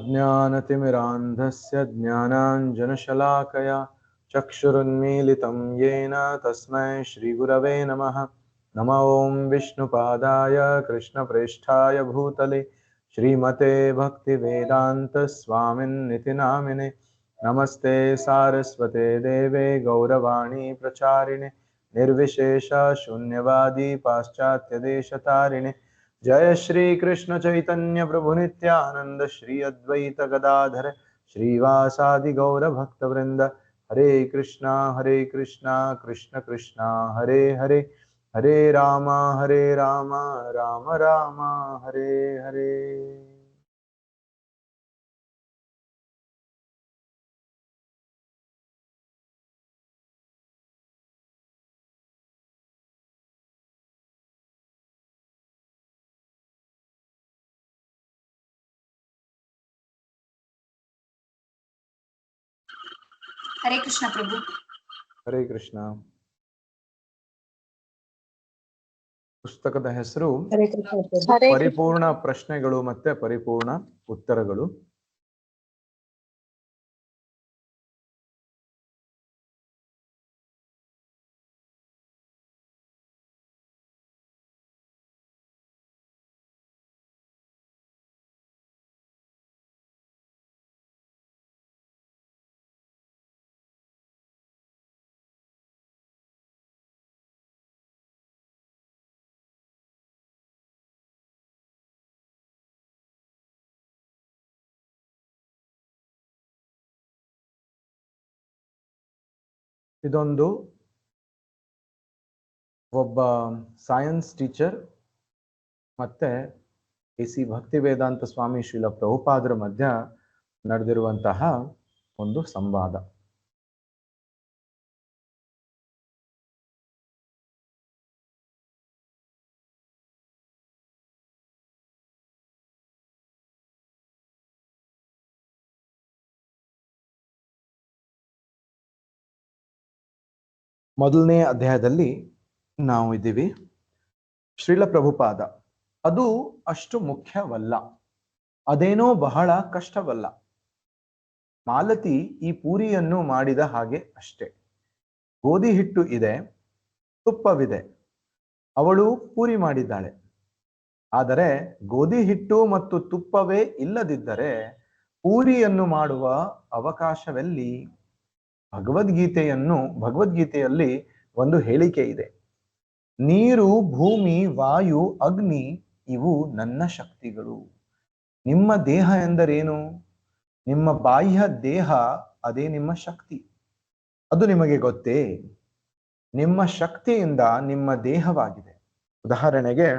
ज्ञानतिमिरान्धस्य ज्ञानाञ्जनशलाकया चक्षुरुन्मीलितं येन तस्मै श्रीगुरवे नमः। नमो ॐ विष्णुपादाय कृष्णप्रेष्ठाय भूतले श्रीमते भक्तिवेदान्तस्वामिन्निति नामिने। नमस्ते सारस्वते देवे गौरवाणी प्रचारिणे निर्विशेष शून्यवादी पाश्चात्यदेशतारिणे। जय श्री कृष्ण चैतन्य प्रभु नित्यानंद श्री अद्वैत गदाधर श्रीवासादि गौर भक्त वृंद। हरे कृष्णा कृष्ण कृष्णा हरे हरे, हरे राम राम राम हरे हरे। ಹರೇ ಕೃಷ್ಣ ಪ್ರಭು. ಹರೇ ಕೃಷ್ಣ. ಪುಸ್ತಕದ ಹೆಸರು ಪರಿಪೂರ್ಣ ಪ್ರಶ್ನೆಗಳು ಮತ್ತೆ ಪರಿಪೂರ್ಣ ಉತ್ತರಗಳು. ಇದೊಂದು ಒಬ್ಬ ಸೈನ್ಸ್ ಟೀಚರ್ ಮತ್ತೆ ಶ್ರೀ ಭಕ್ತಿವೇದಾಂತ ಸ್ವಾಮಿ ಶ್ರೀಲ ಪ್ರಭುಪಾದರ ಮಧ್ಯ ನಡೆದಿರುವಂತಹ ಒಂದು ಸಂವಾದ. ಮೊದಲನೇ ಅಧ್ಯಾಯದಲ್ಲಿ ನಾವು ಇದ್ದೀವಿ. ಶ್ರೀಲ ಪ್ರಭುಪಾದ ಅದು ಅಷ್ಟು ಮುಖ್ಯವಲ್ಲ, ಅದೇನೋ ಬಹಳ ಕಷ್ಟವಲ್ಲ. ಮಾಲತಿ ಈ ಪೂರಿಯನ್ನು ಮಾಡಿದ ಹಾಗೆ ಅಷ್ಟೇ. ಗೋಧಿ ಹಿಟ್ಟು ಇದೆ, ತುಪ್ಪವಿದೆ, ಅವಳು ಪೂರಿ ಮಾಡಿದ್ದಾಳೆ. ಆದರೆ ಗೋಧಿ ಹಿಟ್ಟು ಮತ್ತು ತುಪ್ಪವೇ ಇಲ್ಲದಿದ್ದರೆ ಪೂರಿಯನ್ನು ಮಾಡುವ ಅವಕಾಶವೆಲ್ಲಿ? ಭಗವದ್ಗೀತೆಯಲ್ಲಿ ಒಂದು ಹೇಳಿಕೆ ಇದೆ. ನೀರು, ಭೂಮಿ, ವಾಯು, ಅಗ್ನಿ ಇವು ನನ್ನ ಶಕ್ತಿಗಳು. ನಿಮ್ಮ ದೇಹ ಎಂದರೇನು? ನಿಮ್ಮ ಬಾಹ್ಯ ದೇಹ ಅದೇ ನಿಮ್ಮ ಶಕ್ತಿ. ಅದು ನಿಮಗೆ ಗೊತ್ತೇ? ನಿಮ್ಮ ಶಕ್ತಿಯಿಂದ ನಿಮ್ಮ ದೇಹವಾಗಿದೆ. ಉದಾಹರಣೆಗೆ,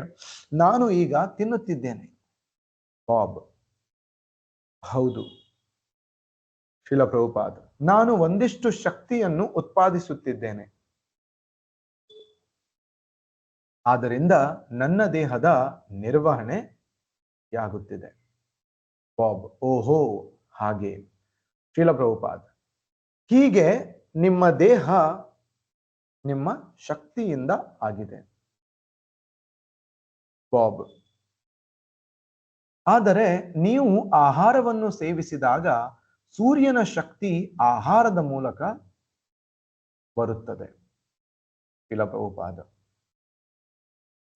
ನಾನು ಈಗ ತಿನ್ನುತ್ತಿದ್ದೇನೆ. ಬಾಬ್: ಹೌದು. ಶ್ರೀಲ ಪ್ರಭುಪಾದ: ನಾನು ಒಂದಿಷ್ಟು ಶಕ್ತಿಯನ್ನು ಉತ್ಪಾದಿಸುತ್ತಿದ್ದೇನೆ, ಆದ್ದರಿಂದ ನನ್ನ ದೇಹದ ನಿರ್ವಹಣೆಯಾಗುತ್ತಿದೆ. ಬಾಬ್: ಓಹೋ, ಹಾಗೆ. ಶ್ರೀಲ ಪ್ರಭುಪಾದ: ಹೀಗೆ ನಿಮ್ಮ ದೇಹ ನಿಮ್ಮ ಶಕ್ತಿಯಿಂದ ಆಗಿದೆ. ಬಾಬ್: ಆದರೆ ನೀವು ಆಹಾರವನ್ನು ಸೇವಿಸಿದಾಗ ಸೂರ್ಯನ ಶಕ್ತಿ ಆಹಾರದ ಮೂಲಕ ಬರುತ್ತದೆ. ಶ್ರೀಲ ಪ್ರಭುಪಾದ: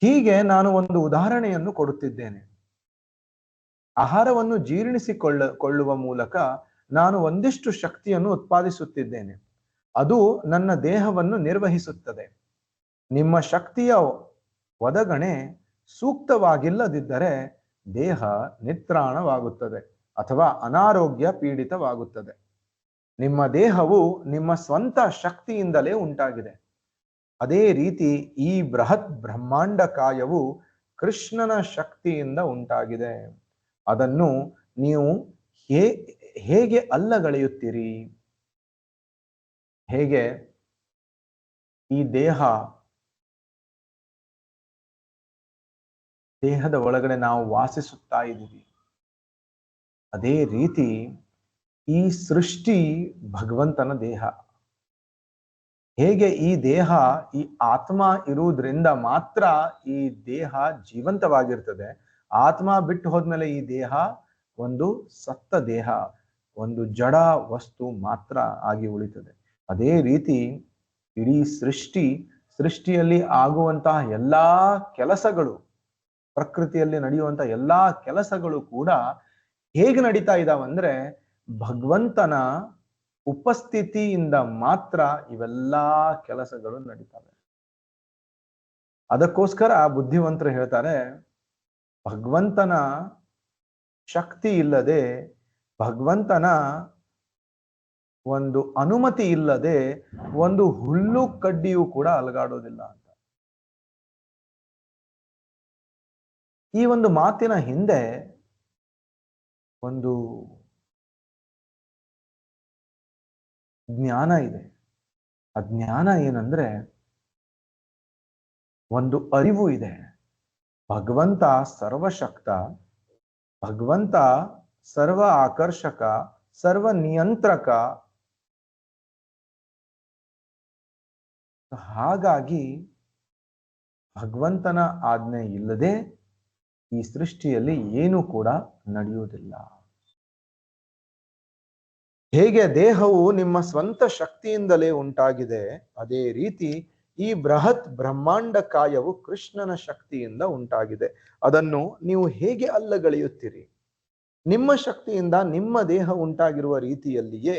ಹೀಗೆ ನಾನು ಒಂದು ಉದಾಹರಣೆಯನ್ನು ಕೊಡುತ್ತಿದ್ದೇನೆ. ಆಹಾರವನ್ನು ಜೀರ್ಣಿಸಿಕೊಳ್ಳುವ ಮೂಲಕ ನಾನು ಒಂದಿಷ್ಟು ಶಕ್ತಿಯನ್ನು ಉತ್ಪಾದಿಸುತ್ತಿದ್ದೇನೆ. ಅದು ನನ್ನ ದೇಹವನ್ನು ನಿರ್ವಹಿಸುತ್ತದೆ. ನಿಮ್ಮ ಶಕ್ತಿಯ ಒದಗಣೆ ಸೂಕ್ತವಾಗಿಲ್ಲದಿದ್ದರೆ ದೇಹ ನಿತ್ರಾಣವಾಗುತ್ತದೆ ಅಥವಾ ಅನಾರೋಗ್ಯ ಪೀಡಿತವಾಗುತ್ತದೆ. ನಿಮ್ಮ ದೇಹವು ನಿಮ್ಮ ಸ್ವಂತ ಶಕ್ತಿಯಿಂದಲೇ ಉಂಟಾಗಿದೆ. ಅದೇ ರೀತಿ ಈ ಬೃಹತ್ ಬ್ರಹ್ಮಾಂಡ ಕಾಯವು ಕೃಷ್ಣನ ಶಕ್ತಿಯಿಂದ ಉಂಟಾಗಿದೆ. ಅದನ್ನು ನೀವು ಹೇಗೆ ಅಲ್ಲಗಳೆಯುತ್ತೀರಿ? ಹೇಗೆ ಈ ದೇಹದ ಒಳಗಡೆ ನಾವು ವಾಸಿಸುತ್ತಾ ಇದ್ದೀವಿ, ಅದೇ ರೀತಿ ಈ ಸೃಷ್ಟಿ ಭಗವಂತನ ದೇಹ. ಹೇಗೆ ಈ ದೇಹ, ಈ ಆತ್ಮ ಇರುವುದರಿಂದ ಮಾತ್ರ ಈ ದೇಹ ಜೀವಂತವಾಗಿರ್ತದೆ. ಆತ್ಮ ಬಿಟ್ಟು ಹೋದ್ಮೇಲೆ ಈ ದೇಹ ಒಂದು ಸತ್ತ ದೇಹ, ಒಂದು ಜಡ ವಸ್ತು ಮಾತ್ರ ಆಗಿ ಉಳಿತದೆ. ಅದೇ ರೀತಿ ಇಡೀ ಸೃಷ್ಟಿಯಲ್ಲಿ ಆಗುವಂತಹ ಎಲ್ಲಾ ಕೆಲಸಗಳು, ಪ್ರಕೃತಿಯಲ್ಲಿ ನಡೆಯುವಂತಹ ಎಲ್ಲಾ ಕೆಲಸಗಳು ಕೂಡ ಹೇಗೆ ನಡೀತಾ ಇದಾವಂದ್ರೆ ಭಗವಂತನ ಉಪಸ್ಥಿತಿಯಿಂದ ಮಾತ್ರ ಇವೆಲ್ಲಾ ಕೆಲಸಗಳು ನಡೀತವೆ. ಅದಕ್ಕೋಸ್ಕರ ಬುದ್ಧಿವಂತರು ಹೇಳ್ತಾರೆ, ಭಗವಂತನ ಶಕ್ತಿ ಇಲ್ಲದೆ, ಭಗವಂತನ ಒಂದು ಅನುಮತಿ ಇಲ್ಲದೆ ಒಂದು ಹುಲ್ಲು ಕಡ್ಡಿಯೂ ಕೂಡ ಅಲಗಾಡೋದಿಲ್ಲ ಅಂತ. ಈ ಒಂದು ಮಾತಿನ ಹಿಂದೆ ಒಂದು ಜ್ಞಾನ ಇದೆ. ಆ ಜ್ಞಾನ ಏನಂದ್ರೆ ಒಂದು ಅರಿವು ಇದೆ. ಭಗವಂತ ಸರ್ವಶಕ್ತ, ಭಗವಂತ ಸರ್ವ ಆಕರ್ಷಕ, ಸರ್ವ ನಿಯಂತ್ರಕ. ಹಾಗಾಗಿ ಭಗವಂತನ ಆಜ್ಞೆ ಇಲ್ಲದೆ ಈ ಸೃಷ್ಟಿಯಲ್ಲಿ ಏನೂ ಕೂಡ ನಡೆಯುವುದಿಲ್ಲ. ಹೇಗೆ ದೇಹವು ನಿಮ್ಮ ಸ್ವಂತ ಶಕ್ತಿಯಿಂದಲೇ ಉಂಟಾಗಿದೆ, ಅದೇ ರೀತಿ ಈ ಬೃಹತ್ ಬ್ರಹ್ಮಾಂಡ ಕಾಯವು ಕೃಷ್ಣನ ಶಕ್ತಿಯಿಂದ ಉಂಟಾಗಿದೆ. ಅದನ್ನು ನೀವು ಹೇಗೆ ಅಲ್ಲಗಳೆಯುತ್ತೀರಿ? ನಿಮ್ಮ ಶಕ್ತಿಯಿಂದ ನಿಮ್ಮ ದೇಹ ಉಂಟಾಗಿರುವ ರೀತಿಯಲ್ಲಿಯೇ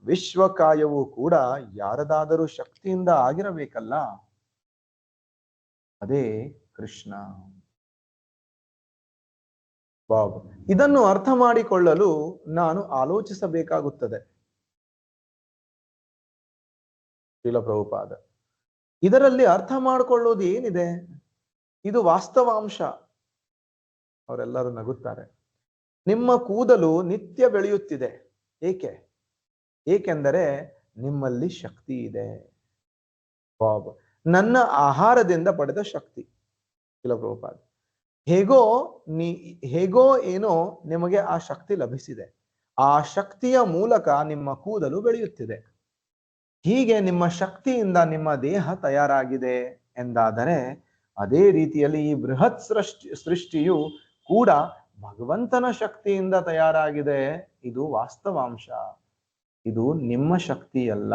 ವಿಶ್ವಕಾಯವು ಕೂಡ ಯಾರದಾದರೂ ಶಕ್ತಿಯಿಂದ ಆಗಿರಬೇಕಲ್ಲ. ಅದೇ ಕೃಷ್ಣ. ಬಾಬ್ ಇದನ್ನು ಅರ್ಥ ಮಾಡಿಕೊಳ್ಳಲು ನಾನು ಆಲೋಚಿಸಬೇಕಾಗುತ್ತದೆ. ಶ್ರೀಲ ಪ್ರಭುಪಾದ ಇದರಲ್ಲಿ ಅರ್ಥ ಮಾಡಿಕೊಳ್ಳೋದು ಏನಿದೆ? ಇದು ವಾಸ್ತವಾಂಶ. ಅವರೆಲ್ಲರೂ ನಗುತ್ತಾರೆ. ನಿಮ್ಮ ಕೂದಲು ನಿತ್ಯ ಬೆಳೆಯುತ್ತಿದೆ. ಏಕೆಂದರೆ ನಿಮ್ಮಲ್ಲಿ ಶಕ್ತಿ ಇದೆ. ಬಾಬ್ ನನ್ನ ಆಹಾರದಿಂದ ಪಡೆದ ಶಕ್ತಿ. ಶ್ರೀಲ ಪ್ರಭುಪಾದ ಹೇಗೋ ಏನೋ ನಿಮಗೆ ಆ ಶಕ್ತಿ ಲಭಿಸಿದೆ. ಆ ಶಕ್ತಿಯ ಮೂಲಕ ನಿಮ್ಮ ಕೂದಲು ಬೆಳೆಯುತ್ತಿದೆ. ಹೀಗೆ ನಿಮ್ಮ ಶಕ್ತಿಯಿಂದ ನಿಮ್ಮ ದೇಹ ತಯಾರಾಗಿದೆ ಎಂದಾದರೆ, ಅದೇ ರೀತಿಯಲ್ಲಿ ಈ ಬೃಹತ್ ಸೃಷ್ಟಿಯು ಕೂಡ ಭಗವಂತನ ಶಕ್ತಿಯಿಂದ ತಯಾರಾಗಿದೆ. ಇದು ವಾಸ್ತವಾಂಶ. ಇದು ನಿಮ್ಮ ಶಕ್ತಿಯಲ್ಲ.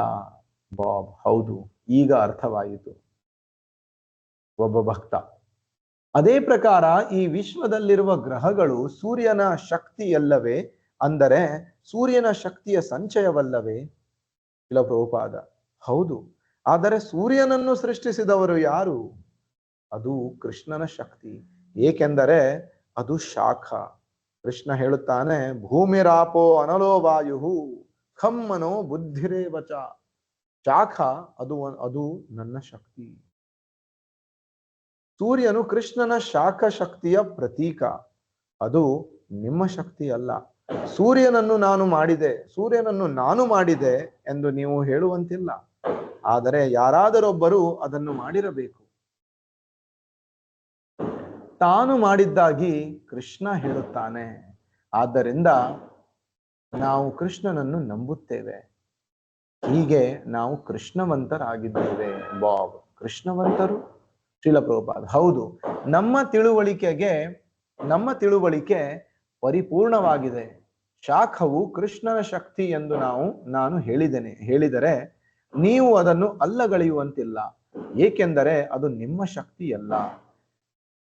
ಬಾಬ್ ಹೌದು, ಈಗ ಅರ್ಥವಾಯಿತು. ಒಬ್ಬ ಭಕ್ತ ಅದೇ ಪ್ರಕಾರ ಈ ವಿಶ್ವದಲ್ಲಿರುವ ಗ್ರಹಗಳು ಸೂರ್ಯನ ಶಕ್ತಿಯಲ್ಲವೇ? ಅಂದರೆ ಸೂರ್ಯನ ಶಕ್ತಿಯ ಸಂಚಯವಲ್ಲವೇ? ಇಲ್ಲ ಪ್ರಭುಪಾದ ಹೌದು. ಆದರೆ ಸೂರ್ಯನನ್ನು ಸೃಷ್ಟಿಸಿದವರು ಯಾರು? ಅದು ಕೃಷ್ಣನ ಶಕ್ತಿ. ಏಕೆಂದರೆ ಅದು ಶಾಖ. ಕೃಷ್ಣ ಹೇಳುತ್ತಾನೆ, ಭೂಮಿರಾಪೋ ಅನಲೋ ವಾಯು ಖಮ್ಮನೋ ಬುದ್ಧಿರೇವಚ. ಶಾಖ ಅದು ನನ್ನ ಶಕ್ತಿ. ಸೂರ್ಯನು ಕೃಷ್ಣನ ಶಾಖ ಶಕ್ತಿಯ ಪ್ರತೀಕ. ಅದು ನಿಮ್ಮ ಶಕ್ತಿ ಅಲ್ಲ. ಸೂರ್ಯನನ್ನು ನಾನು ಮಾಡಿದೆ ಎಂದು ನೀವು ಹೇಳುವಂತಿಲ್ಲ. ಆದರೆ ಯಾರಾದರೊಬ್ಬರು ಅದನ್ನು ಮಾಡಿರಬೇಕು. ತಾನು ಮಾಡಿದ್ದಾಗಿ ಕೃಷ್ಣ ಹೇಳುತ್ತಾನೆ. ಆದ್ದರಿಂದ ನಾವು ಕೃಷ್ಣನನ್ನು ನಂಬುತ್ತೇವೆ. ಹೀಗೆ ನಾವು ಕೃಷ್ಣವಂತರಾಗಿದ್ದೇವೆ. ಬಾಬ್ ಕೃಷ್ಣವಂತರು? ಶ್ರೀಲ ಪ್ರಭುಪಾದ ಹೌದು. ನಮ್ಮ ತಿಳುವಳಿಕೆ ಪರಿಪೂರ್ಣವಾಗಿದೆ. ಶಾಖವು ಕೃಷ್ಣನ ಶಕ್ತಿ ಎಂದು ನಾನು ಹೇಳಿದರೆ ನೀವು ಅದನ್ನು ಅಲ್ಲಗಳೆಯುವಂತಿಲ್ಲ. ಏಕೆಂದರೆ ಅದು ನಿಮ್ಮ ಶಕ್ತಿಯಲ್ಲ.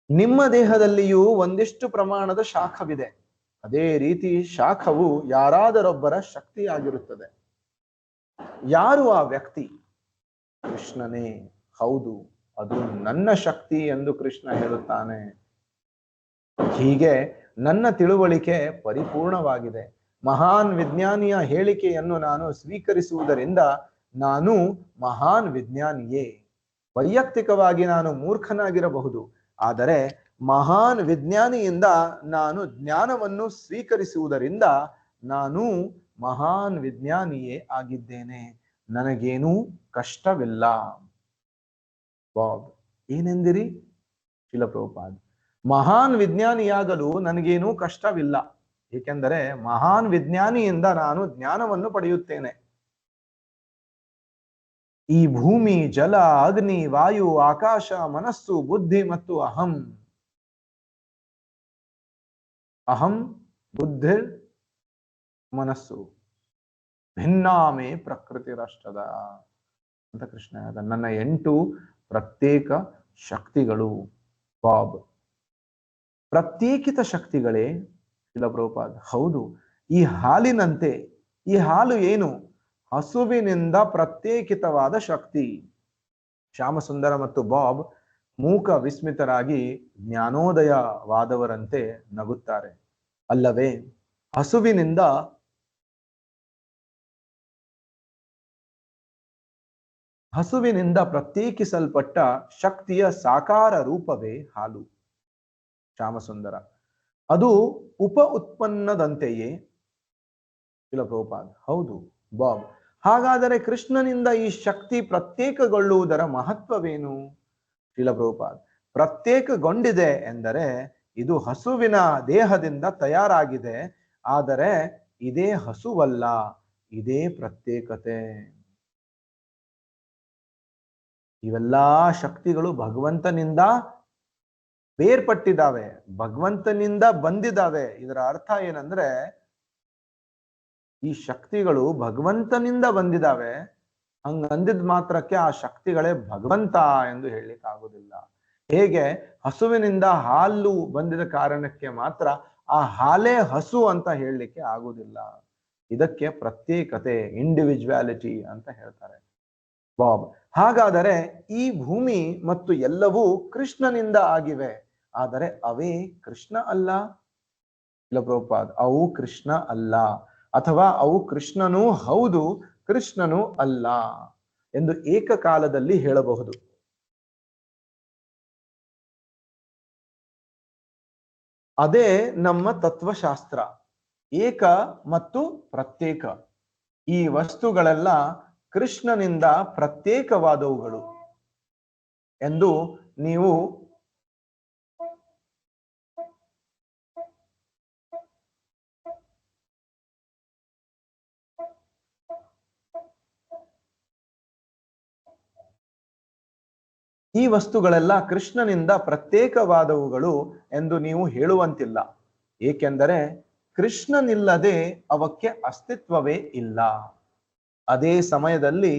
ನಿಮ್ಮ ದೇಹದಲ್ಲಿಯೂ ಒಂದಿಷ್ಟು ಪ್ರಮಾಣದ ಶಾಖವಿದೆ. ಅದೇ ರೀತಿ ಶಾಖವು ಯಾರಾದರೊಬ್ಬರ ಶಕ್ತಿಯಾಗಿರುತ್ತದೆ. ಯಾರು ಆ ವ್ಯಕ್ತಿ? ಕೃಷ್ಣನೇ. ಹೌದು, ಅದು ನನ್ನ ಶಕ್ತಿ ಎಂದು ಕೃಷ್ಣ ಹೇಳುತ್ತಾನೆ. ಹೀಗೆ ನನ್ನ ತಿಳುವಳಿಕೆ ಪರಿಪೂರ್ಣವಾಗಿದೆ. ಮಹಾನ್ ವಿಜ್ಞಾನಿಯ ಹೇಳಿಕೆಯನ್ನು ನಾನು ಸ್ವೀಕರಿಸುವುದರಿಂದ ನಾನು ಮಹಾನ್ ವಿಜ್ಞಾನಿಯೇ. ವೈಯಕ್ತಿಕವಾಗಿ ನಾನು ಮೂರ್ಖನಾಗಿರಬಹುದು, ಆದರೆ ಮಹಾನ್ ವಿಜ್ಞಾನಿಯಿಂದ ನಾನು ಜ್ಞಾನವನ್ನು ಸ್ವೀಕರಿಸುವುದರಿಂದ ನಾನು ಮಹಾನ್ ವಿಜ್ಞಾನಿಯೇ ಆಗಿದ್ದೇನೆ. ನನಗೇನೂ ಕಷ್ಟವಿಲ್ಲ. ಬಾಬ್ ಏನೆಂದಿರಿ? ಶ್ರೀಲ ಪ್ರಭುಪಾದ್ ಮಹಾನ್ ವಿಜ್ಞಾನಿಯಾಗಲು ನನಗೇನೂ ಕಷ್ಟವಿಲ್ಲ. ಏಕೆಂದರೆ ಮಹಾನ್ ವಿಜ್ಞಾನಿಯಿಂದ ನಾನು ಜ್ಞಾನವನ್ನು ಪಡೆಯುತ್ತೇನೆ. ಈ ಭೂಮಿ, ಜಲ, ಅಗ್ನಿ, ವಾಯು, ಆಕಾಶ, ಮನಸ್ಸು, ಬುದ್ಧಿ ಮತ್ತು ಅಹಂ ಬುದ್ಧಿರ್ ಮನಸ್ಸು, ಭಿನ್ನಾಮೇ ಪ್ರಕೃತಿರಷ್ಟದ ಅಂತ ಕೃಷ್ಣ ಹೇಳ್ದ. ನನ್ನ 8 ಪ್ರತ್ಯೇಕ ಶಕ್ತಿಗಳು ಬಾಬ್. ಪ್ರತ್ಯೇಕಿತ ಶಕ್ತಿಗಳೇ ಶ್ರೀಲ ಪ್ರಭುಪಾದ್. ಹೌದು, ಈ ಹಾಲಿನಂತೆ. ಈ ಹಾಲು ಏನು? ಹಸುವಿನಿಂದ ಪ್ರತ್ಯೇಕಿತವಾದ ಶಕ್ತಿ. ಶ್ಯಾಮಸುಂದರ ಮತ್ತು ಬಾಬ್ ಮೂಕ ವಿಸ್ಮಿತರಾಗಿ ಜ್ಞಾನೋದಯವಾದವರಂತೆ ನಗುತ್ತಾರೆ. ಅಲ್ಲವೇ? ಹಸುವಿನಿಂದ ಪ್ರತ್ಯೇಕಿಸಲ್ಪಟ್ಟ ಶಕ್ತಿಯ ಸಾಕಾರ ರೂಪವೇ ಹಾಲು. ಶ್ಯಾಮಸುಂದರ: ಅದು ಉಪ ಉತ್ಪನ್ನದಂತೆಯೇ? ಶ್ರೀಲ ಪ್ರಭುಪಾದ್: ಹೌದು ಬಾಬ್. ಹಾಗಾದರೆ ಕೃಷ್ಣನಿಂದ ಈ ಶಕ್ತಿ ಪ್ರತ್ಯೇಕಗೊಳ್ಳುವುದರ ಮಹತ್ವವೇನು? ಶ್ರೀಲ ಪ್ರಭುಪಾದ್: ಪ್ರತ್ಯೇಕಗೊಂಡಿದೆ ಎಂದರೆ ಇದು ಹಸುವಿನ ದೇಹದಿಂದ ತಯಾರಾಗಿದೆ, ಆದರೆ ಇದೇ ಹಸುವಲ್ಲ, ಇದೇ ಪ್ರತ್ಯೇಕತೆ. ಇವೆಲ್ಲಾ ಶಕ್ತಿಗಳು ಭಗವಂತನಿಂದ ಬೇರ್ಪಟ್ಟಿದ್ದಾವೆ, ಭಗವಂತನಿಂದ ಬಂದಿದ್ದಾವೆ. ಇದರ ಅರ್ಥ ಏನಂದ್ರೆ ಈ ಶಕ್ತಿಗಳು ಭಗವಂತನಿಂದ ಬಂದಿದ್ದಾವೆ. ಹಂಗಂದಿದ್ ಮಾತ್ರಕ್ಕೆ ಆ ಶಕ್ತಿಗಳೇ ಭಗವಂತ ಎಂದು ಹೇಳಲಿಕ್ಕೆ ಆಗುದಿಲ್ಲ. ಹೇಗೆ ಹಸುವಿನಿಂದ ಹಾಲು ಬಂದಿದ ಕಾರಣಕ್ಕೆ ಮಾತ್ರ ಆ ಹಾಲೇ ಹಸು ಅಂತ ಹೇಳಲಿಕ್ಕೆ ಆಗುದಿಲ್ಲ. ಇದಕ್ಕೆ ಪ್ರತ್ಯೇಕತೆ, ಇಂಡಿವಿಜುವಾಲಿಟಿ ಅಂತ ಹೇಳ್ತಾರೆ ಬಾಬ್. ಹಾಗಾದರೆ ಈ ಭೂಮಿ ಮತ್ತು ಎಲ್ಲವೂ ಕೃಷ್ಣನಿಂದ ಆಗಿವೆ, ಆದರೆ ಅವೇ ಕೃಷ್ಣ ಅಲ್ಲ? ಇಲ್ಲ ಪ್ರಭುಪಾದ್, ಅವು ಕೃಷ್ಣ ಅಲ್ಲ, ಅಥವಾ ಅವು ಕೃಷ್ಣನೂ ಹೌದು, ಕೃಷ್ಣನೂ ಅಲ್ಲ ಎಂದು ಏಕಕಾಲದಲ್ಲಿ ಹೇಳಬಹುದು. ಅದೇ ನಮ್ಮ ತತ್ವಶಾಸ್ತ್ರ, ಏಕ ಮತ್ತು ಪ್ರತ್ಯೇಕ. ಈ ವಸ್ತುಗಳೆಲ್ಲ ಕೃಷ್ಣನಿಂದ ಪ್ರತ್ಯೇಕವಾದವುಗಳು ಎಂದು ನೀವು ಈ ವಸ್ತುಗಳೆಲ್ಲ ಕೃಷ್ಣನಿಂದ ಪ್ರತ್ಯೇಕವಾದವುಗಳು ಎಂದು ನೀವು ಹೇಳುವಂತಿಲ್ಲ. ಏಕೆಂದರೆ ಕೃಷ್ಣನಿಲ್ಲದೆ ಅವಕ್ಕೆ ಅಸ್ತಿತ್ವವೇ ಇಲ್ಲ. ಅದೇ ಸಮಯದಲ್ಲಿ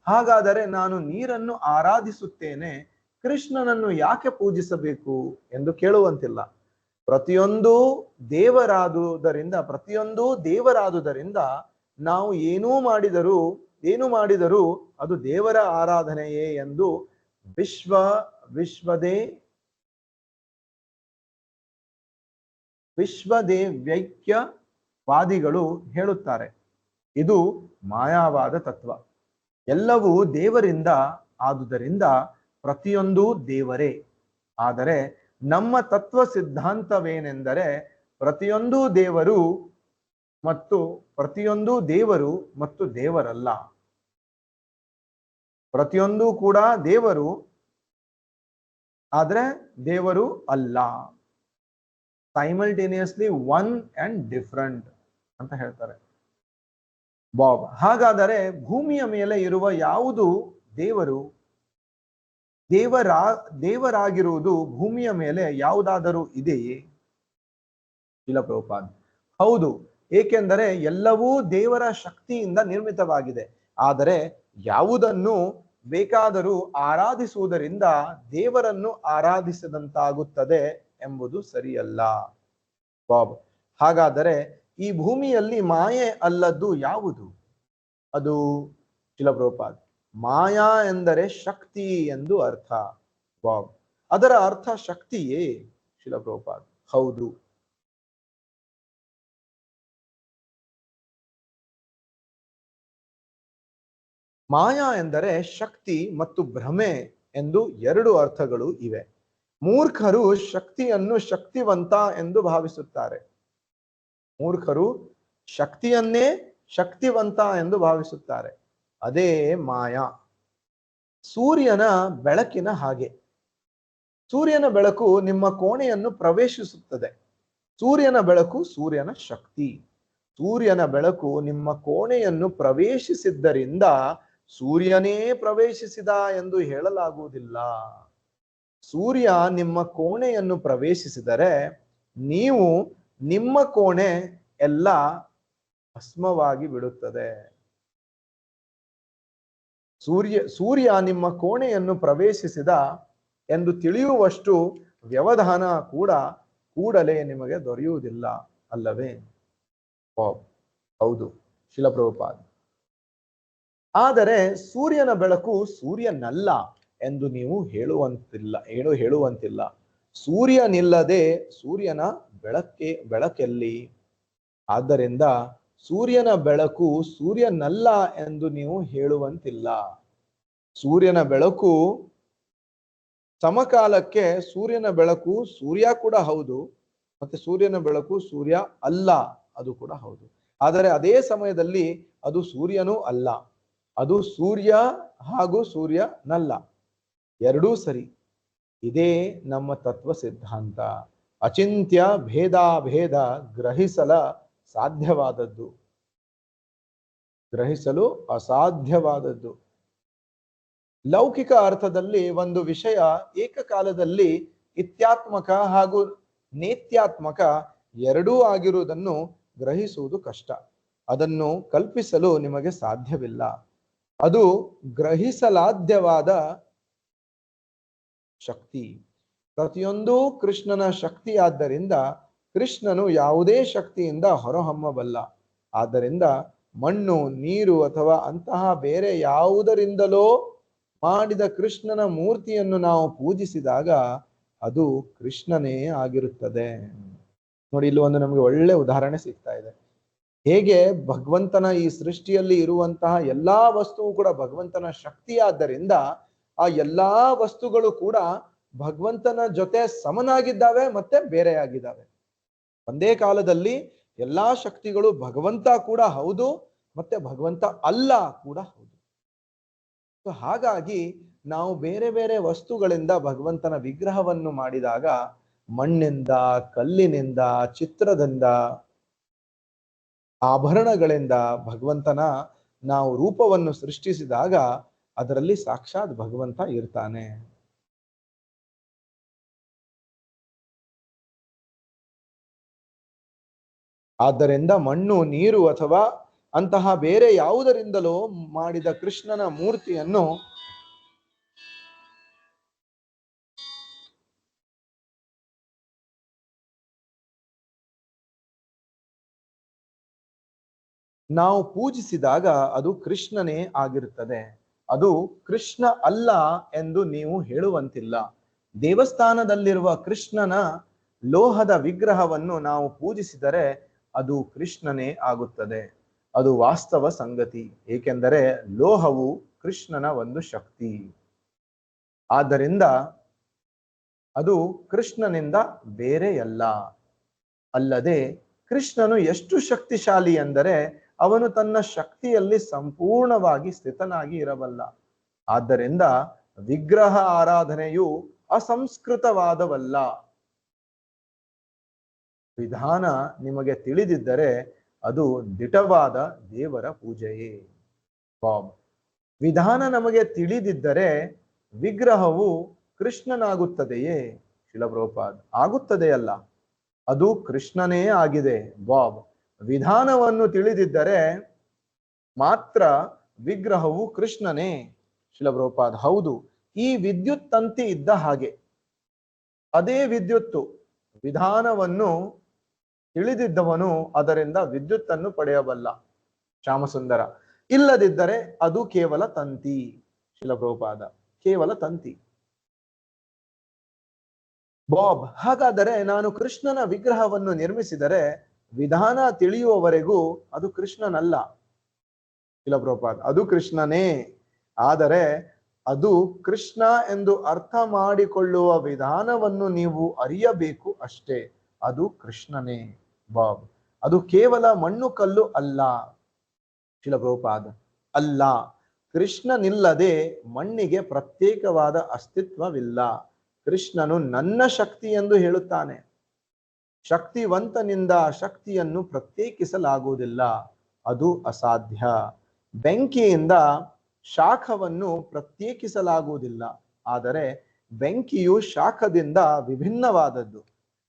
ಹಾಗಾದರೆ ನಾನು ನೀರನ್ನು ಆರಾಧಿಸುತ್ತೇನೆ, ಕೃಷ್ಣನನ್ನು ಯಾಕೆ ಪೂಜಿಸಬೇಕು ಎಂದು ಕೇಳುವಂತಿಲ್ಲ. ಪ್ರತಿಯೊಂದು ದೇವರಾದುದರಿಂದ ನಾವು ಏನು ಮಾಡಿದರೂ ಅದು ದೇವರ ಆರಾಧನೆಯೇ ಎಂದು ವಿಶ್ವದೇವೈಕ್ಯವಾದಿಗಳು ಹೇಳುತ್ತಾರೆ. ಇದು ಮಾಯಾವಾದ ತತ್ವ. ಎಲ್ಲವೂ ದೇವರಿಂದ ಆದುದರಿಂದ ಪ್ರತಿಯೊಂದು ದೇವರೇ. ಆದರೆ ನಮ್ಮ ತತ್ವ ಸಿದ್ಧಾಂತವೇನೆಂದರೆ ಪ್ರತಿಯೊಂದು ದೇವರು ಮತ್ತು ದೇವರಲ್ಲ. ಪ್ರತಿಯೊಂದು ಕೂಡ ದೇವರು, ಆದ್ರೆ ದೇವರು ಅಲ್ಲ. ಸೈಮಲ್ಟೇನಿಯಸ್ಲಿ ಒನ್ ಅಂಡ್ ಡಿಫರೆಂಟ್ ಅಂತ ಹೇಳ್ತಾರೆ ಬಾಬ್. ಹಾಗಾದರೆ ಭೂಮಿಯ ಮೇಲೆ ಇರುವ ಯಾವುದು ದೇವರಾಗಿರುವುದು ಭೂಮಿಯ ಮೇಲೆ ಯಾವುದಾದರೂ ಇದೆಯೇ? ಇಲ್ಲ ಪ್ರಭುಪಾದ್, ಹೌದು. ಏಕೆಂದರೆ ಎಲ್ಲವೂ ದೇವರ ಶಕ್ತಿಯಿಂದ ನಿರ್ಮಿತವಾಗಿದೆ. ಆದರೆ ಯಾವುದನ್ನು ಬೇಕಾದರೂ ಆರಾಧಿಸುವುದರಿಂದ ದೇವರನ್ನು ಆರಾಧಿಸಿದಂತಾಗುತ್ತದೆ ಎಂಬುದು ಸರಿಯಲ್ಲ ಬಾಬ್. ಹಾಗಾದರೆ ಈ ಭೂಮಿಯಲ್ಲಿ ಮಾಯೆ ಅಲ್ಲದ್ದು ಯಾವುದು? ಅದು ಶಿಲ ಪ್ರಭುಪಾದ್, ಮಾಯಾ ಎಂದರೆ ಶಕ್ತಿ ಎಂದು ಅರ್ಥ ಬಾಬ್. ಅದರ ಅರ್ಥ ಶಕ್ತಿಯೇ? ಶಿಲ ಪ್ರಭುಪಾದ್, ಹೌದು. ಮಾಯಾ ಎಂದರೆ ಶಕ್ತಿ ಮತ್ತು ಭ್ರಮೆ ಎಂದು 2 ಅರ್ಥಗಳು ಇವೆ. ಮೂರ್ಖರು ಶಕ್ತಿಯನ್ನು ಶಕ್ತಿವಂತ ಎಂದು ಭಾವಿಸುತ್ತಾರೆ. ಅದೇ ಮಾಯಾ. ಸೂರ್ಯನ ಬೆಳಕಿನ ಹಾಗೆ. ಸೂರ್ಯನ ಬೆಳಕು ನಿಮ್ಮ ಕೋಣೆಯನ್ನು ಪ್ರವೇಶಿಸುತ್ತದೆ. ಸೂರ್ಯನ ಬೆಳಕು ಸೂರ್ಯನ ಶಕ್ತಿ. ಸೂರ್ಯನ ಬೆಳಕು ನಿಮ್ಮ ಕೋಣೆಯನ್ನು ಪ್ರವೇಶಿಸಿದ್ದರಿಂದ ಸೂರ್ಯನೇ ಪ್ರವೇಶಿಸಿದ ಎಂದು ಹೇಳಲಾಗುವುದಿಲ್ಲ. ಸೂರ್ಯ ನಿಮ್ಮ ಕೋಣೆಯನ್ನು ಪ್ರವೇಶಿಸಿದರೆ ನೀವು ನಿಮ್ಮ ಕೋಣೆ ಎಲ್ಲ ಭಸ್ಮವಾಗಿ ಬಿಡುತ್ತದೆ. ಸೂರ್ಯ ನಿಮ್ಮ ಕೋಣೆಯನ್ನು ಪ್ರವೇಶಿಸಿದ ಎಂದು ತಿಳಿಯುವಷ್ಟು ವ್ಯವಧಾನ ಕೂಡ ಕೂಡಲೇ ನಿಮಗೆ ದೊರೆಯುವುದಿಲ್ಲ ಅಲ್ಲವೇ? ಹೌದು ಶಿಲ ಪ್ರಭುಪಾದ. ಆದರೆ ಸೂರ್ಯನ ಬೆಳಕು ಸೂರ್ಯನಲ್ಲ ಎಂದು ನೀವು ಹೇಳುವಂತಿಲ್ಲ. ಸೂರ್ಯನಿಲ್ಲದೆ ಸೂರ್ಯನ ಬೆಳಕೆಲ್ಲಿ? ಆದ್ದರಿಂದ ಸೂರ್ಯನ ಬೆಳಕು ಸೂರ್ಯನಲ್ಲ ಎಂದು ನೀವು ಹೇಳುವಂತಿಲ್ಲ. ಸೂರ್ಯನ ಬೆಳಕು ಸಮಕಾಲಕ್ಕೆ ಸೂರ್ಯನ ಬೆಳಕು ಸೂರ್ಯ ಕೂಡ ಹೌದು, ಮತ್ತೆ ಸೂರ್ಯನ ಬೆಳಕು ಸೂರ್ಯ ಅಲ್ಲ ಅದು ಕೂಡ ಹೌದು. ಆದರೆ ಅದೇ ಸಮಯದಲ್ಲಿ ಅದು ಸೂರ್ಯನೂ ಅಲ್ಲ, ಅದು ಸೂರ್ಯ ಹಾಗೂ ಸೂರ್ಯನಲ್ಲ, ಎರಡೂ ಸರಿ. ಇದೇ ನಮ್ಮ ತತ್ವ ಸಿದ್ಧಾಂತ. ಅಚಿಂತ್ಯ ಭೇದ ಗ್ರಹಿಸಲು ಅಸಾಧ್ಯವಾದದ್ದು. ಲೌಕಿಕ ಅರ್ಥದಲ್ಲಿ ಒಂದು ವಿಷಯ ಏಕಕಾಲದಲ್ಲಿ ಇತ್ಯಾತ್ಮಕ ಹಾಗೂ ನೇತ್ಯಾತ್ಮಕ ಎರಡೂ ಆಗಿರುವುದನ್ನು ಗ್ರಹಿಸುವುದು ಕಷ್ಟ. ಅದನ್ನು ಕಲ್ಪಿಸಲು ನಿಮಗೆ ಸಾಧ್ಯವಿಲ್ಲ. ಅದು ಗ್ರಹಿಸಲಾಧ್ಯವಾದ ಶಕ್ತಿ. ಪ್ರತಿಯೊಂದೂ ಕೃಷ್ಣನ ಶಕ್ತಿ. ಆದ್ದರಿಂದ ಕೃಷ್ಣನು ಯಾವುದೇ ಶಕ್ತಿಯಿಂದ ಹೊರಹೊಮ್ಮಬಲ್ಲ. ಆದ್ದರಿಂದ ಮಣ್ಣು, ನೀರು ಅಥವಾ ಅಂತಹ ಬೇರೆ ಯಾವುದರಿಂದಲೋ ಮಾಡಿದ ಕೃಷ್ಣನ ಮೂರ್ತಿಯನ್ನು ನಾವು ಪೂಜಿಸಿದಾಗ ಅದು ಕೃಷ್ಣನೇ ಆಗಿರುತ್ತದೆ. ನೋಡಿ, ಇಲ್ಲಿ ಒಂದು ನಮಗೆ ಒಳ್ಳೆ ಉದಾಹರಣೆ ಸಿಗ್ತಾ ಇದೆ. ಹೇಗೆ ಭಗವಂತನ ಈ ಸೃಷ್ಟಿಯಲ್ಲಿ ಇರುವಂತಹ ಎಲ್ಲಾ ವಸ್ತುವು ಕೂಡ ಭಗವಂತನ ಶಕ್ತಿಯಾದ್ದರಿಂದ ಆ ಎಲ್ಲಾ ವಸ್ತುಗಳು ಕೂಡ ಭಗವಂತನ ಜೊತೆ ಸಮನಾಗಿದ್ದಾವೆ ಮತ್ತೆ ಬೇರೆಯಾಗಿದ್ದಾವೆ. ಒಂದೇ ಕಾಲದಲ್ಲಿ ಎಲ್ಲಾ ಶಕ್ತಿಗಳು ಭಗವಂತ ಕೂಡ ಹೌದು ಮತ್ತೆ ಭಗವಂತ ಅಲ್ಲ ಕೂಡ ಹೌದು. ಹಾಗಾಗಿ ನಾವು ಬೇರೆ ಬೇರೆ ವಸ್ತುಗಳಿಂದ ಭಗವಂತನ ವಿಗ್ರಹವನ್ನು ಮಾಡಿದಾಗ, ಮಣ್ಣಿಂದ, ಕಲ್ಲಿನಿಂದ, ಚಿತ್ರದಿಂದ, ಆಭರಣಗಳಿಂದ ಭಗವಂತನ ನಾವು ರೂಪವನ್ನು ಸೃಷ್ಟಿಸಿದಾಗ ಅದರಲ್ಲಿ ಸಾಕ್ಷಾತ್ ಭಗವಂತ ಇರ್ತಾನೆ. ಆದ್ದರಿಂದ ಮಣ್ಣು, ನೀರು ಅಥವಾ ಅಂತಹ ಬೇರೆ ಯಾವುದರಿಂದಲೋ ಮಾಡಿದ ಕೃಷ್ಣನ ಮೂರ್ತಿಯನ್ನು ನಾವು ಪೂಜಿಸಿದಾಗ ಅದು ಕೃಷ್ಣನೇ ಆಗಿರುತ್ತದೆ. ಅದು ಕೃಷ್ಣ ಅಲ್ಲ ಎಂದು ನೀವು ಹೇಳುವಂತಿಲ್ಲ. ದೇವಸ್ಥಾನದಲ್ಲಿರುವ ಕೃಷ್ಣನ ಲೋಹದ ವಿಗ್ರಹವನ್ನು ನಾವು ಪೂಜಿಸಿದರೆ ಅದು ಕೃಷ್ಣನೇ ಆಗುತ್ತದೆ. ಅದು ವಾಸ್ತವ ಸಂಗತಿ. ಏಕೆಂದರೆ ಲೋಹವು ಕೃಷ್ಣನ ಒಂದು ಶಕ್ತಿ. ಆದ್ದರಿಂದ ಅದು ಕೃಷ್ಣನಿಂದ ಬೇರೆಯಲ್ಲ. ಅಲ್ಲದೆ ಕೃಷ್ಣನು ಎಷ್ಟು ಶಕ್ತಿಶಾಲಿ ಎಂದರೆ ಅವನು ತನ್ನ ಶಕ್ತಿಯಲ್ಲಿ ಸಂಪೂರ್ಣವಾಗಿ ಸ್ಥಿತನಾಗಿ ಇರಬಲ್ಲ. ಆದ್ದರಿಂದ ವಿಗ್ರಹ ಆರಾಧನೆಯು ಅಸಂಸ್ಕೃತವಾದವಲ್ಲ. ವಿಧಾನ ನಿಮಗೆ ತಿಳಿದಿದ್ದರೆ ಅದು ದಿಟವಾದ ದೇವರ ಪೂಜೆಯೇ. ವಿಧಾನ ನಮಗೆ ತಿಳಿದಿದ್ದರೆ ವಿಗ್ರಹವು ಕೃಷ್ಣನಾಗುತ್ತದೆಯೇ? ಶಿಲ ಪ್ರಭುಪಾದ, ಆಗುತ್ತದೆಯಲ್ಲ, ಅದು ಕೃಷ್ಣನೇ ಆಗಿದೆ. ವಿಧಾನವನ್ನು ತಿಳಿದಿದ್ದರೆ ಮಾತ್ರ ವಿಗ್ರಹವು ಕೃಷ್ಣನೇ. ಶಿಲ ಪ್ರಭುಪಾದ, ಹೌದು. ಈ ವಿದ್ಯುತ್ ತಂತಿ ಇದ್ದ ಹಾಗೆ, ಅದೇ ವಿದ್ಯುತ್ತು. ವಿಧಾನವನ್ನು ತಿಳಿದಿದ್ದವನು ಅದರಿಂದ ವಿದ್ಯುತ್ತನ್ನು ಪಡೆಯಬಲ್ಲ. ಶ್ಯಾಮಸುಂದರ, ಇಲ್ಲದಿದ್ದರೆ ಅದು ಕೇವಲ ತಂತಿ. ಶಿಲ ಪ್ರಭುಪಾದ, ಕೇವಲ ತಂತಿ. ಹಾಗಾದರೆ ನಾನು ಕೃಷ್ಣನ ವಿಗ್ರಹವನ್ನು ನಿರ್ಮಿಸಿದರೆ ವಿಧಾನ ತಿಳಿಯುವವರೆಗೂ ಅದು ಕೃಷ್ಣನಲ್ಲ. ಶಿಲ ಪ್ರಭುಪಾದ, ಅದು ಕೃಷ್ಣನೇ. ಆದರೆ ಅದು ಕೃಷ್ಣ ಎಂದು ಅರ್ಥ ಮಾಡಿಕೊಳ್ಳುವ ವಿಧಾನವನ್ನು ನೀವು ಅರಿಯಬೇಕು ಅಷ್ಟೇ. ಅದು ಕೃಷ್ಣನೇ. ಅದು ಕೇವಲ ಮಣ್ಣು ಕಲ್ಲು ಅಲ್ಲ. ಶಿಲ ಪ್ರಭುಪಾದ, ಅಲ್ಲ. ಕೃಷ್ಣನಿಲ್ಲದೆ ಮಣ್ಣಿಗೆ ಪ್ರತ್ಯೇಕವಾದ ಅಸ್ತಿತ್ವವಿಲ್ಲ. ಕೃಷ್ಣನು ನನ್ನ ಶಕ್ತಿ ಎಂದು ಹೇಳುತ್ತಾನೆ. ಶಕ್ತಿವಂತನಿಂದ ಶಕ್ತಿಯನ್ನು ಪ್ರತ್ಯೇಕಿಸಲಾಗುವುದಿಲ್ಲ, ಅದು ಅಸಾಧ್ಯ. ಬೆಂಕಿಯಿಂದ ಶಾಖವನ್ನು ಪ್ರತ್ಯೇಕಿಸಲಾಗುವುದಿಲ್ಲ, ಆದರೆ ಬೆಂಕಿಯು ಶಾಖದಿಂದ ವಿಭಿನ್ನವಾದದ್ದು,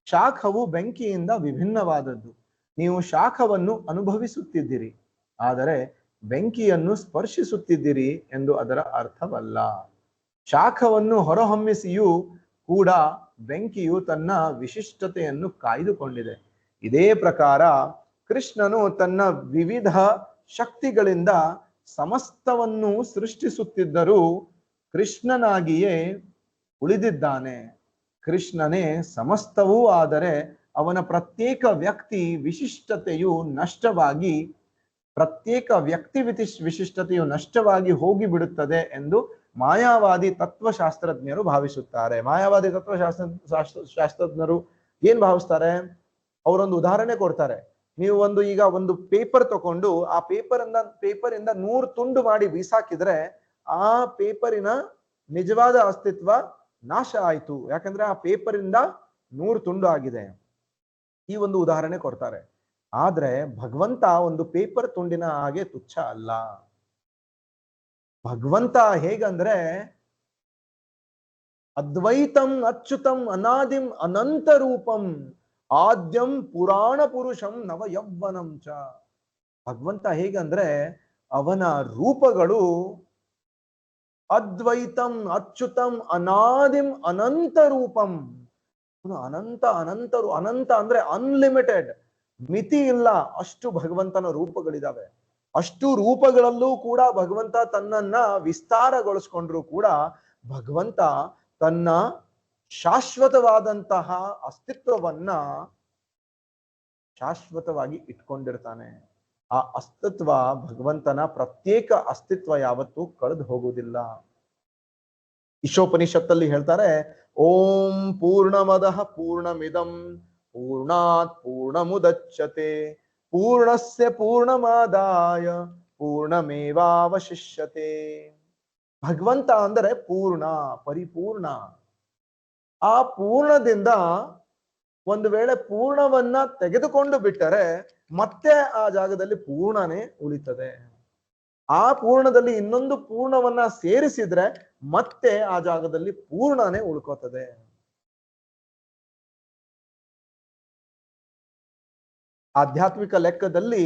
ಶಾಖವು ಬೆಂಕಿಯಿಂದ ವಿಭಿನ್ನವಾದದ್ದು. ನೀವು ಶಾಖವನ್ನು ಅನುಭವಿಸುತ್ತಿದ್ದೀರಿ, ಆದರೆ ಬೆಂಕಿಯನ್ನು ಸ್ಪರ್ಶಿಸುತ್ತಿದ್ದೀರಿ ಎಂದು ಅದರ ಅರ್ಥವಲ್ಲ. ಶಾಖವನ್ನು ಹೊರಹೊಮ್ಮಿಸಿಯೂ ಕೂಡ ಬೆಂಕಿಯು ತನ್ನ ವಿಶಿಷ್ಟತೆಯನ್ನು ಕಾಯ್ದುಕೊಂಡಿದೆ. ಇದೇ ಪ್ರಕಾರ ಕೃಷ್ಣನು ತನ್ನ ವಿವಿಧ ಶಕ್ತಿಗಳಿಂದ ಸಮಸ್ತವನ್ನು ಸೃಷ್ಟಿಸುತ್ತಿದ್ದರೂ ಕೃಷ್ಣನಾಗಿಯೇ ಉಳಿದಿದ್ದಾನೆ. ಕೃಷ್ಣನೇ ಸಮಸ್ತವೂ ಆದರೆ ಅವನ ಪ್ರತ್ಯೇಕ ವ್ಯಕ್ತಿ ವಿಶಿಷ್ಟತೆಯು ನಷ್ಟವಾಗಿ ವಿಶಿಷ್ಟತೆಯು ನಷ್ಟವಾಗಿ ಹೋಗಿಬಿಡುತ್ತದೆ ಎಂದು ಮಾಯಾವಾದಿ ತತ್ವಶಾಸ್ತ್ರಜ್ಞರು ಭಾವಿಸುತ್ತಾರೆ. ಮಾಯಾವಾದಿ ಶಾಸ್ತ್ರಜ್ಞರು ಏನ್ ಭಾವಿಸ್ತಾರೆ? ಅವರೊಂದು ಉದಾಹರಣೆ ಕೊಡ್ತಾರೆ. ನೀವು ಈಗ ಒಂದು ಪೇಪರ್ ತಕೊಂಡು ಆ ಪೇಪರಿಂದ 100 ತುಂಡು ಮಾಡಿ ಬೀಸಾಕಿದ್ರೆ ಆ ಪೇಪರಿನ ನಿಜವಾದ ಅಸ್ತಿತ್ವ ನಾಶ ಆಯ್ತು, ಯಾಕಂದ್ರೆ ಆ ಪೇಪರಿಂದ 100 ತುಂಡು ಆಗಿದೆ. ಈ ಒಂದು ಉದಾಹರಣೆ ಕೊಡ್ತಾರೆ. ಆದ್ರೆ ಭಗವಂತ ಒಂದು ಪೇಪರ್ ತುಂಡಿನ ಹಾಗೆ ತುಚ್ಛ ಅಲ್ಲ. ಭಗವಂತ ಹೇಗಂದ್ರೆ ಅದ್ವೈತಂ ಅಚ್ಯುತಂ ಅನಾದಿಂ ಅನಂತ ರೂಪಂ ಆದ್ಯಂ ಪುರಾಣ ಪುರುಷಂ ನವ ಯೌವನಂ ಚ. ಭಗವಂತ ಹೇಗಂದ್ರೆ ಅವನ ರೂಪಗಳು ಅದ್ವೈತಂ ಅಚ್ಯುತಂ ಅನಾದಿಂ ಅನಂತ ರೂಪಂ. ಅನಂತ ಅಂದ್ರೆ ಅನ್ಲಿಮಿಟೆಡ್, ಮಿತಿ ಇಲ್ಲ, ಅಷ್ಟು ಭಗವಂತನ ರೂಪಗಳಿದಾವೆ. ಅಷ್ಟು ರೂಪಗಳಲ್ಲೂ ಕೂಡ ಭಗವಂತ ತನ್ನನ್ನ ವಿಸ್ತಾರಗೊಳಿಸ್ಕೊಂಡ್ರು ಕೂಡ ಭಗವಂತ ತನ್ನ ಶಾಶ್ವತವಾದಂತಹ ಅಸ್ತಿತ್ವವನ್ನ ಶಾಶ್ವತವಾಗಿ ಇಟ್ಕೊಂಡಿರ್ತಾನೆ. ಆ ಅಸ್ತಿತ್ವ ಭಗವಂತನ ಪ್ರತ್ಯೇಕ ಅಸ್ತಿತ್ವ ಯಾವತ್ತೂ ಕಳೆದು ಹೋಗುವುದಿಲ್ಲ. ಈಶೋಪನಿಷತ್ತಲ್ಲಿ ಹೇಳ್ತಾರೆ, ಓಂ ಪೂರ್ಣಮದಃ ಪೂರ್ಣಮಿದಂ ಪೂರ್ಣಾತ್ ಪೂರ್ಣಮುದಚ್ಯತೆ ಪೂರ್ಣಸ್ಯ ಪೂರ್ಣಮಾದಾಯ ಪೂರ್ಣಮೇವಾವಶಿಷ್ಯತೆ. ಭಗವಂತ ಅಂದರೆ ಪೂರ್ಣ, ಪರಿಪೂರ್ಣ. ಆ ಪೂರ್ಣದಿಂದ ಒಂದು ವೇಳೆ ಪೂರ್ಣವನ್ನ ತೆಗೆದುಕೊಂಡು ಬಿಟ್ಟರೆ ಮತ್ತೆ ಆ ಜಾಗದಲ್ಲಿ ಪೂರ್ಣನೇ ಉಳಿತದೆ. ಆ ಪೂರ್ಣದಲ್ಲಿ ಇನ್ನೊಂದು ಪೂರ್ಣವನ್ನ ಸೇರಿಸಿದ್ರೆ ಮತ್ತೆ ಆ ಜಾಗದಲ್ಲಿ ಪೂರ್ಣನೇ ಉಳ್ಕೋತದೆ. ಆಧ್ಯಾತ್ಮಿಕ ಲೆಕ್ಕದಲ್ಲಿ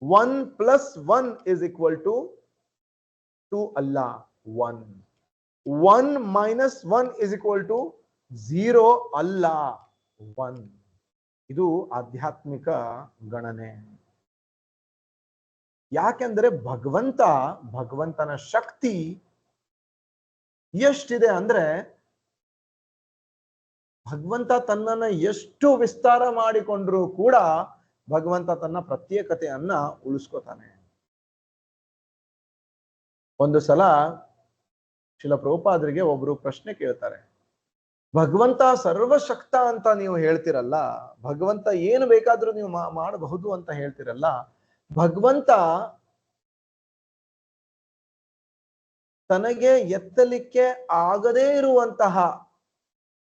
1 + 1 = 2 ಅಲ್ಲ, 1. 1 - 1 = 0 ಅಲ್ಲ, 1. ಇದು ಆಧ್ಯಾತ್ಮಿಕ ಗಣನೆ. ಯಾಕೆಂದ್ರೆ ಭಗವಂತನ ಶಕ್ತಿ ಎಷ್ಟಿದೆ ಅಂದ್ರೆ ಭಗವಂತ ತನ್ನನ್ನ ಎಷ್ಟು ವಿಸ್ತಾರ ಮಾಡಿಕೊಂಡ್ರು ಕೂಡ ಭಗವಂತ ತನ್ನ ಪ್ರತ್ಯೇಕತೆಯನ್ನ ಉಳಿಸ್ಕೋತಾನೆ. ಒಂದು ಸಲ ಶ್ರೀಲ ಪ್ರಭುಪಾದರಿಗೆ ಒಬ್ರು ಪ್ರಶ್ನೆ ಕೇಳ್ತಾರೆ, ಭಗವಂತ ಸರ್ವಶಕ್ತ ಅಂತ ನೀವು ಹೇಳ್ತಿರಲ್ಲ, ಭಗವಂತ ಏನು ಬೇಕಾದ್ರೂ ನೀವು ಮಾಡಬಹುದು ಅಂತ ಹೇಳ್ತಿರಲ್ಲ, ಭಗವಂತ ತನಗೆ ಎತ್ತಲಿಕ್ಕೆ ಆಗದೇ ಇರುವಂತಹ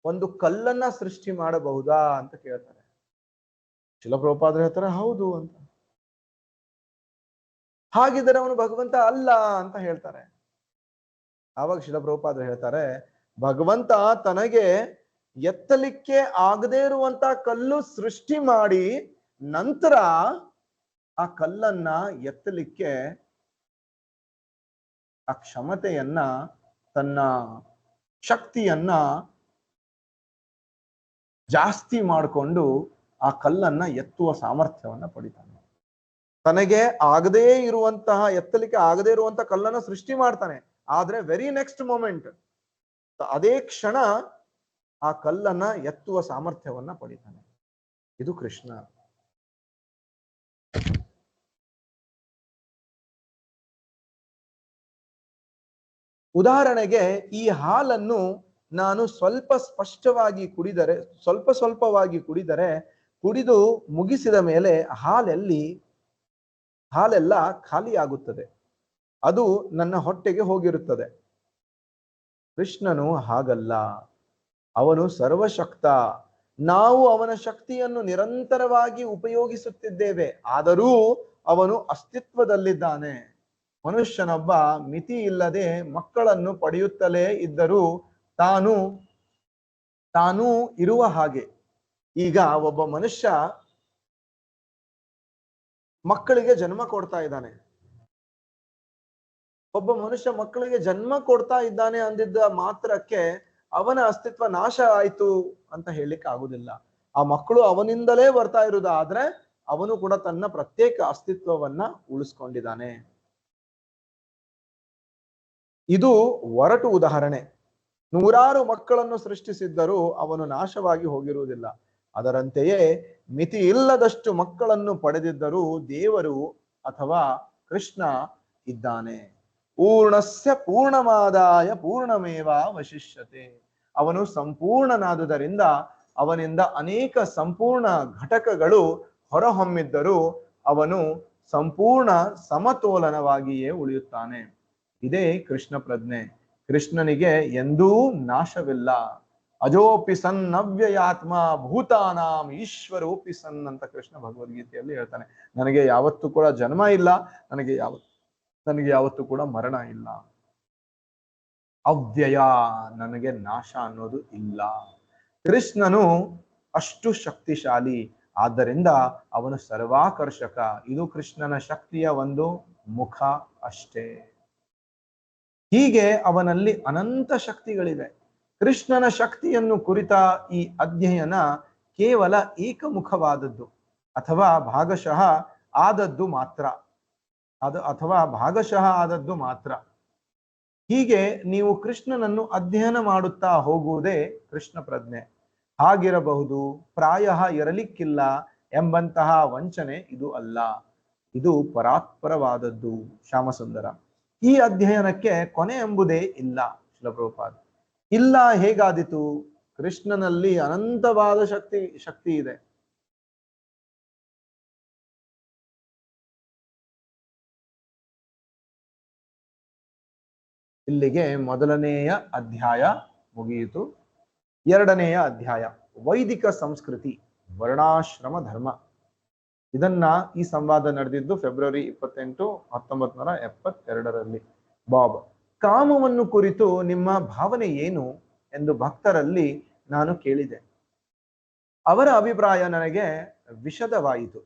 ಒಂದು ಕಲ್ಲನ್ನ ಸೃಷ್ಟಿ ಮಾಡಬಹುದಾ ಅಂತ ಕೇಳ್ತಾರೆ. ಶ್ರೀಲ ಪ್ರಭುಪಾದರು ಹೇಳ್ತಾರೆ ಹೌದು ಅಂತ. ಹಾಗಿದ್ರೆ ಅವನು ಭಗವಂತ ಅಲ್ಲ ಅಂತ ಹೇಳ್ತಾರೆ. ಆವಾಗ ಶ್ರೀಲ ಪ್ರಭುಪಾದರು ಹೇಳ್ತಾರೆ, ಭಗವಂತ ತನಗೆ ಎತ್ತಲಿಕ್ಕೆ ಆಗದೇ ಇರುವಂತ ಕಲ್ಲು ಸೃಷ್ಟಿ ಮಾಡಿ ನಂತರ ಆ ಕಲ್ಲನ್ನ ಎತ್ತಲಿಕ್ಕೆ ಆ ಕ್ಷಮತೆಯನ್ನ, ತನ್ನ ಶಕ್ತಿಯನ್ನ ಜಾಸ್ತಿ ಮಾಡಿಕೊಂಡು ಆ ಕಲ್ಲನ್ನ ಎತ್ತುವ ಸಾಮರ್ಥ್ಯವನ್ನ ಪಡಿತಾನೆ. ತನಗೆ ಎತ್ತಲಿಕ್ಕೆ ಆಗದೇ ಇರುವಂತಹ ಕಲ್ಲನ್ನ ಸೃಷ್ಟಿ ಮಾಡ್ತಾನೆ, ಆದ್ರೆ ವೆರಿ ನೆಕ್ಸ್ಟ್ ಮೊಮೆಂಟ್ ಅದೇ ಕ್ಷಣ ಆ ಕಲ್ಲನ್ನ ಎತ್ತುವ ಸಾಮರ್ಥ್ಯವನ್ನ ಪಡಿತಾನೆ. ಇದು ಕೃಷ್ಣ. ಉದಾಹರಣೆಗೆ ಈ ಹಾಲನ್ನು ನಾನು ಸ್ವಲ್ಪ ಸ್ವಲ್ಪವಾಗಿ ಕುಡಿದರೆ ಕುಡಿದು ಮುಗಿಸಿದ ಮೇಲೆ ಹಾಲೆಲ್ಲ ಖಾಲಿ ಆಗುತ್ತದೆ, ಅದು ನನ್ನ ಹೊಟ್ಟೆಗೆ ಹೋಗಿರುತ್ತದೆ. ಕೃಷ್ಣನು ಹಾಗಲ್ಲ, ಅವನು ಸರ್ವಶಕ್ತ. ನಾವು ಅವನ ಶಕ್ತಿಯನ್ನು ನಿರಂತರವಾಗಿ ಉಪಯೋಗಿಸುತ್ತಿದ್ದೇವೆ, ಆದರೂ ಅವನು ಅಸ್ತಿತ್ವದಲ್ಲಿದ್ದಾನೆ. ಮನುಷ್ಯನೊಬ್ಬ ಮಿತಿ ಇಲ್ಲದೆ ಮಕ್ಕಳನ್ನು ಪಡೆಯುತ್ತಲೇ ಇದ್ದರೂ ತಾನು ತಾನೂ ಇರುವ ಹಾಗೆ. ಈಗ ಒಬ್ಬ ಮನುಷ್ಯ ಮಕ್ಕಳಿಗೆ ಜನ್ಮ ಕೊಡ್ತಾ ಇದ್ದಾನೆ. ಒಬ್ಬ ಮನುಷ್ಯ ಮಕ್ಕಳಿಗೆ ಜನ್ಮ ಕೊಡ್ತಾ ಇದ್ದಾನೆ ಅಂದಿದ್ದ ಮಾತ್ರಕ್ಕೆ ಅವನ ಅಸ್ತಿತ್ವ ನಾಶ ಆಯ್ತು ಅಂತ ಹೇಳಲಿಕ್ಕೆ ಆಗುದಿಲ್ಲ. ಆ ಮಕ್ಕಳು ಅವನಿಂದಲೇ ಬರ್ತಾ ಇರುವುದಾದ್ರೆ ಅವನು ಕೂಡ ತನ್ನ ಪ್ರತ್ಯೇಕ ಅಸ್ತಿತ್ವವನ್ನ ಉಳಿಸ್ಕೊಂಡಿದ್ದಾನೆ. ಇದು ಒರಟು ಉದಾಹರಣೆ. ನೂರಾರು ಮಕ್ಕಳನ್ನು ಸೃಷ್ಟಿಸಿದ್ದರೂ ಅವನು ನಾಶವಾಗಿ ಹೋಗಿರುವುದಿಲ್ಲ. ಅದರಂತೆಯೇ ಮಿತಿ ಇಲ್ಲದಷ್ಟು ಮಕ್ಕಳನ್ನು ಪಡೆದಿದ್ದರೂ ದೇವರು ಅಥವಾ ಕೃಷ್ಣ ಇದ್ದಾನೆ. ಪೂರ್ಣಸ್ಯ ಪೂರ್ಣಮಾದಾಯ ಪೂರ್ಣಮೇವ ವಶಿಷ್ಯತೆ. ಅವನು ಸಂಪೂರ್ಣನಾದುದರಿಂದ ಅವನಿಂದ ಅನೇಕ ಸಂಪೂರ್ಣ ಘಟಕಗಳು ಹೊರಹೊಮ್ಮಿದ್ದರೂ ಅವನು ಸಂಪೂರ್ಣ ಸಮತೋಲನವಾಗಿಯೇ ಉಳಿಯುತ್ತಾನೆ. ಇದೇ ಕೃಷ್ಣ ಪ್ರಜ್ಞೆ. ಕೃಷ್ಣನಿಗೆ ಎಂದೂ ನಾಶವಿಲ್ಲ. ಅಜೋಪಿ ಸನ್ ಅವ್ಯಯಾತ್ಮ ಭೂತಾನಾಂ ಈಶ್ವರೋಪಿ ಸನ್ ಅಂತ ಕೃಷ್ಣ ಭಗವದ್ಗೀತೆಯಲ್ಲಿ ಹೇಳ್ತಾನೆ. ನನಗೆ ಯಾವತ್ತೂ ಕೂಡ ಜನ್ಮ ಇಲ್ಲ, ನನಗೆ ಯಾವತ್ತೂ ಕೂಡ ಮರಣ ಇಲ್ಲ. ಅವ್ಯಯ, ನನಗೆ ನಾಶ ಅನ್ನೋದು ಇಲ್ಲ. ಕೃಷ್ಣನು ಅಷ್ಟು ಶಕ್ತಿಶಾಲಿ, ಆದ್ದರಿಂದ ಅವನು ಸರ್ವಾಕರ್ಷಕ. ಇದು ಕೃಷ್ಣನ ಶಕ್ತಿಯ ಒಂದು ಮುಖ ಅಷ್ಟೇ. ಹೀಗೆ ಅವನಲ್ಲಿ ಅನಂತ ಶಕ್ತಿಗಳಿವೆ. ಕೃಷ್ಣನ ಶಕ್ತಿಯನ್ನು ಕುರಿತ ಈ ಅಧ್ಯಯನ ಕೇವಲ ಏಕಮುಖವಾದದ್ದು ಅಥವಾ ಭಾಗಶಃ ಆದದ್ದು ಮಾತ್ರ. ಹೀಗೆ ನೀವು ಕೃಷ್ಣನನ್ನು ಅಧ್ಯಯನ ಮಾಡುತ್ತಾ ಹೋಗುವುದೇ ಕೃಷ್ಣ ಪ್ರಜ್ಞೆ. ಹಾಗಿರಬಹುದು, ಪ್ರಾಯಃ ಇರಲಿಕ್ಕಿಲ್ಲ ಎಂಬಂತಹ ವಂಚನೆ ಇದು ಅಲ್ಲ. ಇದು ಪರಾತ್ಪರವಾದದ್ದು. ಶ್ಯಾಮಸುಂದರ, ಈ ಅಧ್ಯಯನಕ್ಕೆ ಕೊನೆ ಎಂಬುದೇ ಇಲ್ಲ. ಶ್ರೀಲ ಪ್ರಭುಪಾದ, ಇಲ್ಲ ಹೇಗಾದಿತು? ಕೃಷ್ಣನಲ್ಲಿ ಅನಂತವಾದ ಶಕ್ತಿ ಇದೆ. ಇಲ್ಲಿಗೆ ಮೊದಲನೆಯ ಅಧ್ಯಾಯ ಮುಗಿಯಿತು. ಎರಡನೆಯ ಅಧ್ಯಾಯ ವೈದಿಕ ಸಂಸ್ಕೃತಿ, ವರ್ಣಾಶ್ರಮ ಧರ್ಮ. ಇದನ್ನ ಈ ಸಂವಾದ ನಡೆದಿದ್ದು ಫೆಬ್ರವರಿ 28, 1972ರಲ್ಲಿ. ಬಾಬ್, ಕಾಮವನ್ನು ಕುರಿತು ನಿಮ್ಮ ಭಾವನೆ ಏನು ಎಂದು ಭಕ್ತರಲ್ಲಿ ನಾನು ಕೇಳಿದೆ. ಅವರ ಅಭಿಪ್ರಾಯ ನನಗೆ ವಿಷದವಾಯಿತು.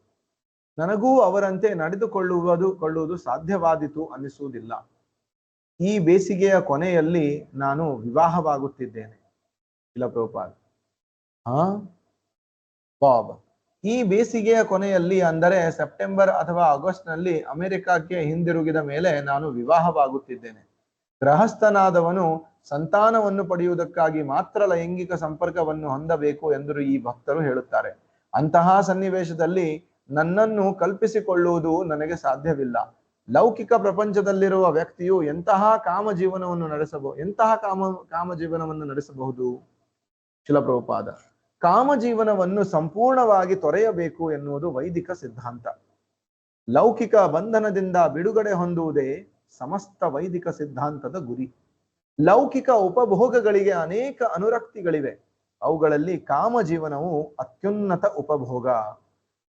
ನನಗೂ ಅವರಂತೆ ನಡೆದುಕೊಳ್ಳುವುದು ಸಾಧ್ಯವಾದೀತು ಅನ್ನಿಸುವುದಿಲ್ಲ. ಈ ಬೇಸಿಗೆಯ ಕೊನೆಯಲ್ಲಿ ನಾನು ವಿವಾಹವಾಗುತ್ತಿದ್ದೇನೆ. ಇಲ್ಲ ಪ್ರಭುಪಾದ. ಬಾಬ್, ಈ ಬೇಸಿಗೆಯ ಕೊನೆಯಲ್ಲಿ ಅಂದರೆ ಸೆಪ್ಟೆಂಬರ್ ಅಥವಾ ಆಗಸ್ಟ್ ನಲ್ಲಿ ಅಮೆರಿಕಕ್ಕೆ ಹಿಂದಿರುಗಿದ ಮೇಲೆ ನಾನು ವಿವಾಹವಾಗುತ್ತಿದ್ದೇನೆ. ಗೃಹಸ್ಥನಾದವನು ಸಂತಾನವನ್ನು ಪಡೆಯುವುದಕ್ಕಾಗಿ ಮಾತ್ರ ಲೈಂಗಿಕ ಸಂಪರ್ಕವನ್ನು ಹೊಂದಬೇಕು ಎಂದು ಈ ಭಕ್ತರು ಹೇಳುತ್ತಾರೆ. ಅಂತಹ ಸನ್ನಿವೇಶದಲ್ಲಿ ನನ್ನನ್ನು ಕಲ್ಪಿಸಿಕೊಳ್ಳುವುದು ನನಗೆ ಸಾಧ್ಯವಿಲ್ಲ. ಲೌಕಿಕ ಪ್ರಪಂಚದಲ್ಲಿರುವ ವ್ಯಕ್ತಿಯು ಎಂತಹ ಕಾಮ ಜೀವನವನ್ನು ನಡೆಸಬಹುದು? ಶಿಲ ಪ್ರಭುಪಾದ, ಕಾಮ ಜೀವನವನ್ನು ಸಂಪೂರ್ಣವಾಗಿ ತೊರೆಯಬೇಕು ಎನ್ನುವುದು ವೈದಿಕ ಸಿದ್ಧಾಂತ. ಲೌಕಿಕ ಬಂಧನದಿಂದ ಬಿಡುಗಡೆ ಹೊಂದುವುದೇ ಸಮಸ್ತ ವೈದಿಕ ಸಿದ್ಧಾಂತದ ಗುರಿ. ಲೌಕಿಕ ಉಪಭೋಗಗಳಿಗೆ ಅನೇಕ ಅನುರಕ್ತಿಗಳಿವೆ. ಅವುಗಳಲ್ಲಿ ಕಾಮ ಜೀವನವು ಅತ್ಯುನ್ನತ ಉಪಭೋಗ.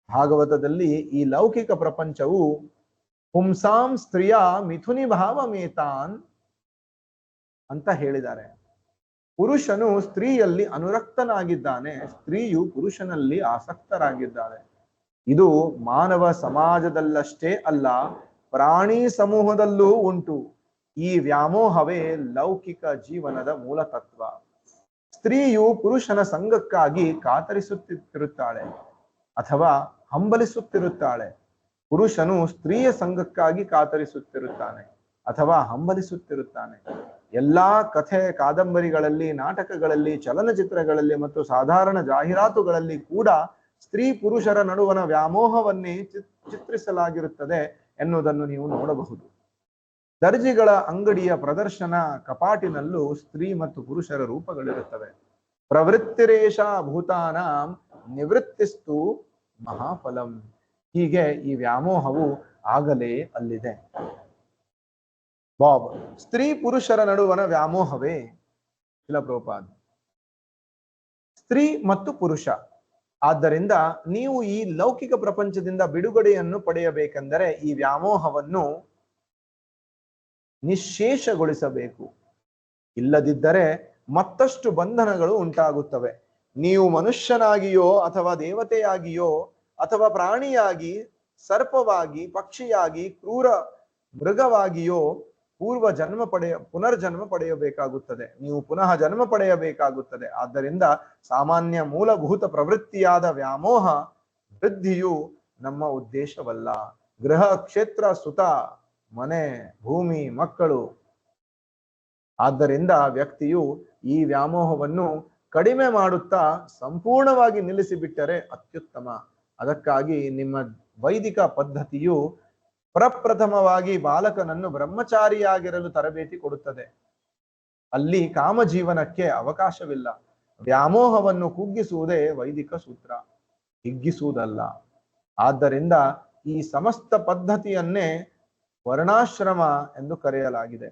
ಭಾಗವತದಲ್ಲಿ ಈ ಲೌಕಿಕ ಪ್ರಪಂಚವು ಪುಂಸಾಂ ಸ್ತ್ರೀಯ ಮಿಥುನಿ ಭಾವಮೇತಾನ್ ಅಂತ ಹೇಳಿದ್ದಾರೆ. ಪುರುಷನು ಸ್ತ್ರೀಯಲ್ಲಿ ಅನುರಕ್ತನಾಗಿದ್ದಾನೆ, ಸ್ತ್ರೀಯು ಪುರುಷನಲ್ಲಿ ಆಸಕ್ತರಾಗಿದ್ದಾಳೆ. ಇದು ಮಾನವ ಸಮಾಜದಲ್ಲಷ್ಟೇ ಅಲ್ಲ, ಪ್ರಾಣಿ ಸಮೂಹದಲ್ಲೂ ಉಂಟು. ಈ ವ್ಯಾಮೋಹವೇ ಲೌಕಿಕ ಜೀವನದ ಮೂಲ ತತ್ವ. ಸ್ತ್ರೀಯು ಪುರುಷನ ಸಂಗಕ್ಕಾಗಿ ಕಾತರಿಸುತ್ತಿರುತ್ತಾಳೆ ಅಥವಾ ಹಂಬಲಿಸುತ್ತಿರುತ್ತಾಳೆ. ಪುರುಷನು ಸ್ತ್ರೀಯ ಸಂಘಕ್ಕಾಗಿ ಕಾತರಿಸುತ್ತಿರುತ್ತಾನೆ ಅಥವಾ ಹಂಬಲಿಸುತ್ತಿರುತ್ತಾನೆ. ಎಲ್ಲಾ ಕಥೆ, ಕಾದಂಬರಿಗಳಲ್ಲಿ, ನಾಟಕಗಳಲ್ಲಿ, ಚಲನಚಿತ್ರಗಳಲ್ಲಿ ಮತ್ತು ಸಾಧಾರಣ ಜಾಹೀರಾತುಗಳಲ್ಲಿ ಕೂಡ ಸ್ತ್ರೀ ಪುರುಷರ ನಡುವಣ ವ್ಯಾಮೋಹವನ್ನೇ ಚಿತ್ರಿಸಲಾಗಿರುತ್ತದೆ ಎನ್ನುವುದನ್ನು ನೀವು ನೋಡಬಹುದು. ದರ್ಜಿಗಳ ಅಂಗಡಿಯ ಪ್ರದರ್ಶನ ಕಪಾಟಿನಲ್ಲೂ ಸ್ತ್ರೀ ಮತ್ತು ಪುರುಷರ ರೂಪಗಳಿರುತ್ತವೆ. ಪ್ರವೃತ್ತಿರೇಷ ಭೂತಾನಾಂ ನಿವೃತ್ತಿಸ್ತು ಮಹಾಫಲಂ. ಹೀಗೆ ಈ ವ್ಯಾಮೋಹವು ಆಗಲೇ ಅಲ್ಲಿದೆ. ಬಾಬ್, ಸ್ತ್ರೀ ಪುರುಷರ ನಡುವಣ ವ್ಯಾಮೋಹವೇ? ಇಲ್ಲ ಪ್ರಭುಪಾದ, ಸ್ತ್ರೀ ಮತ್ತು ಪುರುಷ. ಆದ್ದರಿಂದ ನೀವು ಈ ಲೌಕಿಕ ಪ್ರಪಂಚದಿಂದ ಬಿಡುಗಡೆಯನ್ನು ಪಡೆಯಬೇಕೆಂದರೆ ಈ ವ್ಯಾಮೋಹವನ್ನು ನಿಶ್ಶೇಷಗೊಳಿಸಬೇಕು. ಇಲ್ಲದಿದ್ದರೆ ಮತ್ತಷ್ಟು ಬಂಧನಗಳು ಉಂಟಾಗುತ್ತವೆ. ನೀವು ಮನುಷ್ಯನಾಗಿಯೋ ಅಥವಾ ದೇವತೆಯಾಗಿಯೋ ಅಥವಾ ಪ್ರಾಣಿಯಾಗಿ, ಸರ್ಪವಾಗಿ, ಪಕ್ಷಿಯಾಗಿ, ಕ್ರೂರ ಮೃಗವಾಗಿಯೋ ಪುನರ್ಜನ್ಮ ಪಡೆಯಬೇಕಾಗುತ್ತದೆ. ನೀವು ಪುನಃ ಜನ್ಮ ಪಡೆಯಬೇಕಾಗುತ್ತದೆ. ಆದ್ದರಿಂದ ಸಾಮಾನ್ಯ ಮೂಲಭೂತ ಪ್ರವೃತ್ತಿಯಾದ ವ್ಯಾಮೋಹ ವೃದ್ಧಿಯು ನಮ್ಮ ಉದ್ದೇಶವಲ್ಲ. ಗೃಹ, ಕ್ಷೇತ್ರ, ಸುತ, ಮನೆ, ಭೂಮಿ, ಮಕ್ಕಳು. ಆದ್ದರಿಂದ ವ್ಯಕ್ತಿಯು ಈ ವ್ಯಾಮೋಹವನ್ನು ಕಡಿಮೆ ಮಾಡುತ್ತಾ ಸಂಪೂರ್ಣವಾಗಿ ನಿಲ್ಲಿಸಿಬಿಟ್ಟರೆ ಅತ್ಯುತ್ತಮ. ಅದಕ್ಕಾಗಿ ನಿಮ್ಮ ವೈದಿಕ ಪದ್ಧತಿಯು ಪ್ರಪ್ರಥಮವಾಗಿ ಬಾಲಕನನ್ನು ಬ್ರಹ್ಮಚಾರಿಯಾಗಿರಲು ತರಬೇತಿ ಕೊಡುತ್ತದೆ. ಅಲ್ಲಿ ಕಾಮಜೀವನಕ್ಕೆ ಅವಕಾಶವಿಲ್ಲ. ವ್ಯಾಮೋಹವನ್ನು ಕುಗ್ಗಿಸುವುದೇ ವೈದಿಕ ಸೂತ್ರ, ಹಿಗ್ಗಿಸುವುದಲ್ಲ. ಆದ್ದರಿಂದ ಈ ಸಮಸ್ತ ಪದ್ಧತಿಯನ್ನೇ ವರ್ಣಾಶ್ರಮ ಎಂದು ಕರೆಯಲಾಗಿದೆ.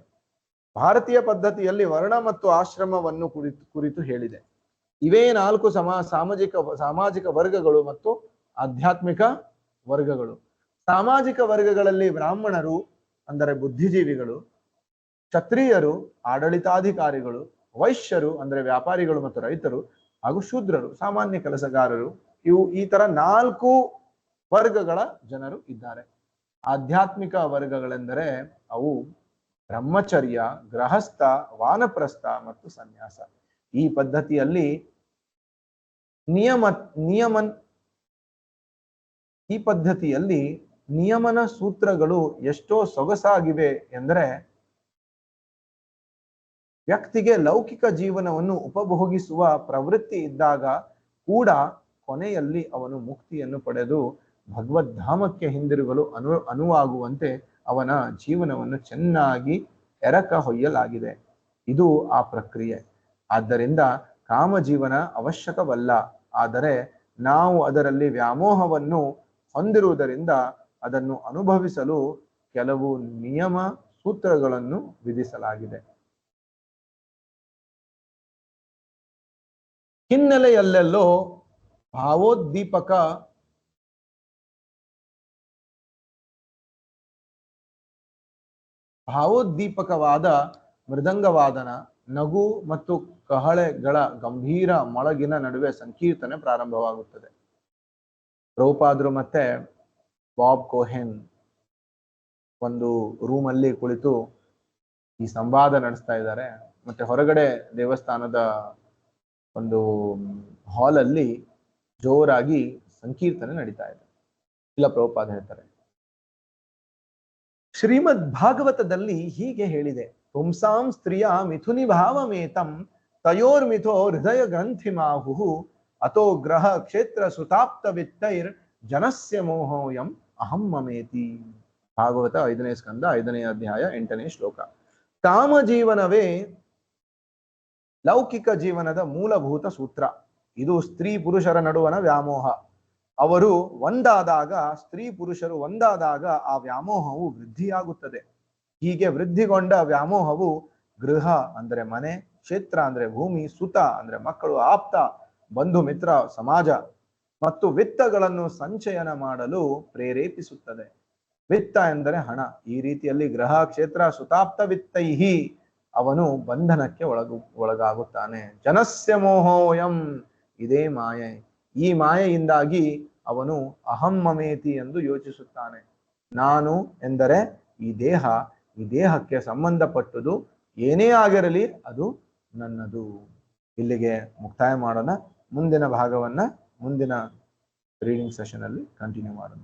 ಭಾರತೀಯ ಪದ್ಧತಿಯಲ್ಲಿ ವರ್ಣ ಮತ್ತು ಆಶ್ರಮವನ್ನು ಕುರಿತು ಹೇಳಿದೆ. ಇವೇ 4 ಸಾಮಾಜಿಕ ವರ್ಗಗಳು ಮತ್ತು ಆಧ್ಯಾತ್ಮಿಕ ವರ್ಗಗಳು. ಸಾಮಾಜಿಕ ವರ್ಗಗಳಲ್ಲಿ ಬ್ರಾಹ್ಮಣರು ಅಂದರೆ ಬುದ್ಧಿಜೀವಿಗಳು, ಕ್ಷತ್ರಿಯರು ಆಡಳಿತಾಧಿಕಾರಿಗಳು, ವೈಶ್ಯರು ಅಂದರೆ ವ್ಯಾಪಾರಿಗಳು ಮತ್ತು ರೈತರು, ಹಾಗೂ ಶೂದ್ರರು ಸಾಮಾನ್ಯ ಕೆಲಸಗಾರರು. ಈ ತರ 4 ವರ್ಗಗಳ ಜನರು ಇದ್ದಾರೆ. ಆಧ್ಯಾತ್ಮಿಕ ವರ್ಗಗಳೆಂದರೆ ಅವು ಬ್ರಹ್ಮಚರ್ಯ, ಗೃಹಸ್ಥ, ವಾನಪ್ರಸ್ಥ ಮತ್ತು ಸನ್ಯಾಸ. ಈ ಪದ್ಧತಿಯಲ್ಲಿ ನಿಯಮನ ಸೂತ್ರಗಳು ಎಷ್ಟೋ ಸೊಗಸಾಗಿವೆ ಎಂದರೆ, ವ್ಯಕ್ತಿಗೆ ಲೌಕಿಕ ಜೀವನವನ್ನು ಉಪಭೋಗಿಸುವ ಪ್ರವೃತ್ತಿ ಇದ್ದಾಗ ಕೂಡ ಕೊನೆಯಲ್ಲಿ ಅವನು ಮುಕ್ತಿಯನ್ನು ಪಡೆದು ಭಗವದ್ಧಾಮಕ್ಕೆ ಹಿಂದಿರುಗಲು ಅನುವಾಗುವಂತೆ ಅವನ ಜೀವನವನ್ನು ಚೆನ್ನಾಗಿ ಎರಕ ಹೊಯ್ಯಲಾಗಿದೆ. ಇದು ಆ ಪ್ರಕ್ರಿಯೆ. ಆದ್ದರಿಂದ ಕಾಮಜೀವನ ಅವಶ್ಯಕವಲ್ಲ. ಆದರೆ ನಾವು ಅದರಲ್ಲಿ ವ್ಯಾಮೋಹವನ್ನು ಹೊಂದಿರುವುದರಿಂದ ಅದನ್ನು ಅನುಭವಿಸಲು ಕೆಲವು ನಿಯಮ ಸೂತ್ರಗಳನ್ನು ವಿಧಿಸಲಾಗಿದೆ. ಹಿನ್ನೆಲೆಯಲ್ಲೆಲ್ಲೋ ಭಾವೋದ್ದೀಪಕವಾದ ಮೃದಂಗವಾದನ, ನಗು ಮತ್ತು ಕಹಳೆಗಳ ಗಂಭೀರ ಮೊಳಗಿನ ನಡುವೆ ಸಂಕೀರ್ತನೆ ಪ್ರಾರಂಭವಾಗುತ್ತದೆ. ಪ್ರಭುಪಾದರು ಮತ್ತೆ ಬಾಬ್ ಕೋಹೆನ್ ಒಂದು ರೂಮಲ್ಲಿ ಕುಳಿತು ಈ ಸಂವಾದ ನಡೆಸ್ತಾ ಇದ್ದಾರೆ. ಮತ್ತೆ ಹೊರಗಡೆ ದೇವಸ್ಥಾನದ ಒಂದು ಹಾಲಲ್ಲಿ ಜೋರಾಗಿ ಸಂಕೀರ್ತನೆ ನಡೀತಾ ಇದೆ. ಇಲ್ಲ, ಪ್ರಭುಪಾದ ಹೇಳ್ತಾರೆ, ಶ್ರೀಮದ್ ಭಾಗವತದಲ್ಲಿ ಹೀಗೆ ಹೇಳಿದೆ, ಪುಂಸಾಂ ಸ್ತ್ರೀಯ ಮಿಥುನಿ ಭಾವಮೇತಂ ತಯೋರ್ಮಿಥೋ ಹೃದಯ ಗ್ರಂಥಿಮಾಹು ಅಥೋ ಗ್ರಹ ಕ್ಷೇತ್ರ ಸುತಾಪ್ತ ವಿತ್ತೈರ್ ಜನಸ್ಯ ಮೋಹೋಯಂ ಅಹಂ ಮಮೇತಿ. ಭಾಗವತ 5ನೇ ಸ್ಕಂದ 5ನೇ ಅಧ್ಯಾಯ 8ನೇ ಶ್ಲೋಕ. ಕಾಮಜೀವನವೇ ಲೌಕಿಕ ಜೀವನದ ಮೂಲಭೂತ ಸೂತ್ರ. ಇದು ಸ್ತ್ರೀ ಪುರುಷರ ನಡುವಣ ವ್ಯಾಮೋಹ. ಅವರು ಒಂದಾದಾಗ, ಸ್ತ್ರೀ ಪುರುಷರು ಒಂದಾದಾಗ ಆ ವ್ಯಾಮೋಹವು ವೃದ್ಧಿಯಾಗುತ್ತದೆ. ಹೀಗೆ ವೃದ್ಧಿಗೊಂಡ ವ್ಯಾಮೋಹವು ಗೃಹ ಅಂದ್ರೆ ಮನೆ, ಕ್ಷೇತ್ರ ಅಂದ್ರೆ ಭೂಮಿ, ಸುತ ಅಂದ್ರೆ ಮಕ್ಕಳು, ಆಪ್ತ, ಬಂಧು ಮಿತ್ರ, ಸಮಾಜ ಮತ್ತು ವಿತ್ತಗಳನ್ನು ಸಂಚಯನ ಮಾಡಲು ಪ್ರೇರೇಪಿಸುತ್ತದೆ. ವಿತ್ತ ಎಂದರೆ ಹಣ. ಈ ರೀತಿಯಲ್ಲಿ ಗೃಹ, ಕ್ಷೇತ್ರ, ಸುತಾಪ್ತ ವಿತ್ತೈಹಿ ಅವನು ಬಂಧನಕ್ಕೆ ಒಳಗಾಗುತ್ತಾನೆ. ಜನಸ್ಯ ಮೋಹೋಯಂ, ಇದೇ ಮಾಯೆ. ಈ ಮಾಯೆಯಿಂದಾಗಿ ಅವನು ಅಹಂ ಮಮೇತಿ ಎಂದು ಯೋಚಿಸುತ್ತಾನೆ. ನಾನು ಎಂದರೆ ಈ ದೇಹ, ಈ ದೇಹಕ್ಕೆ ಸಂಬಂಧಪಟ್ಟುದು ಏನೇ ಆಗಿರಲಿ ಅದು ನನ್ನದು. ಇಲ್ಲಿಗೆ ಮುಕ್ತಾಯ ಮಾಡೋಣ. ಮುಂದಿನ ಭಾಗವನ್ನ ಮುಂದಿನ ರೀಡಿಂಗ್ ಸೆಷನ್ ಅಲ್ಲಿ ಕಂಟಿನ್ಯೂ ಮಾಡೋಣ.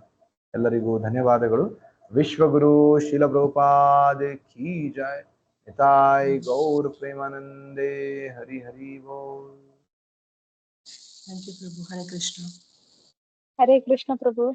ಎಲ್ಲರಿಗೂ ಧನ್ಯವಾದಗಳು. ವಿಶ್ವಗುರು ಶ್ರೀಲ ಪ್ರಭುಪಾದ ಕೀ ಜಯ. ಹಿತಾಯ ಗೌರ ಪ್ರೇಮಾನಂದೇ. ಹರಿ ಹರಿ ಬೋಲ್. Thank you, Prabhu. Hare Krishna. Hare Krishna, Prabhu.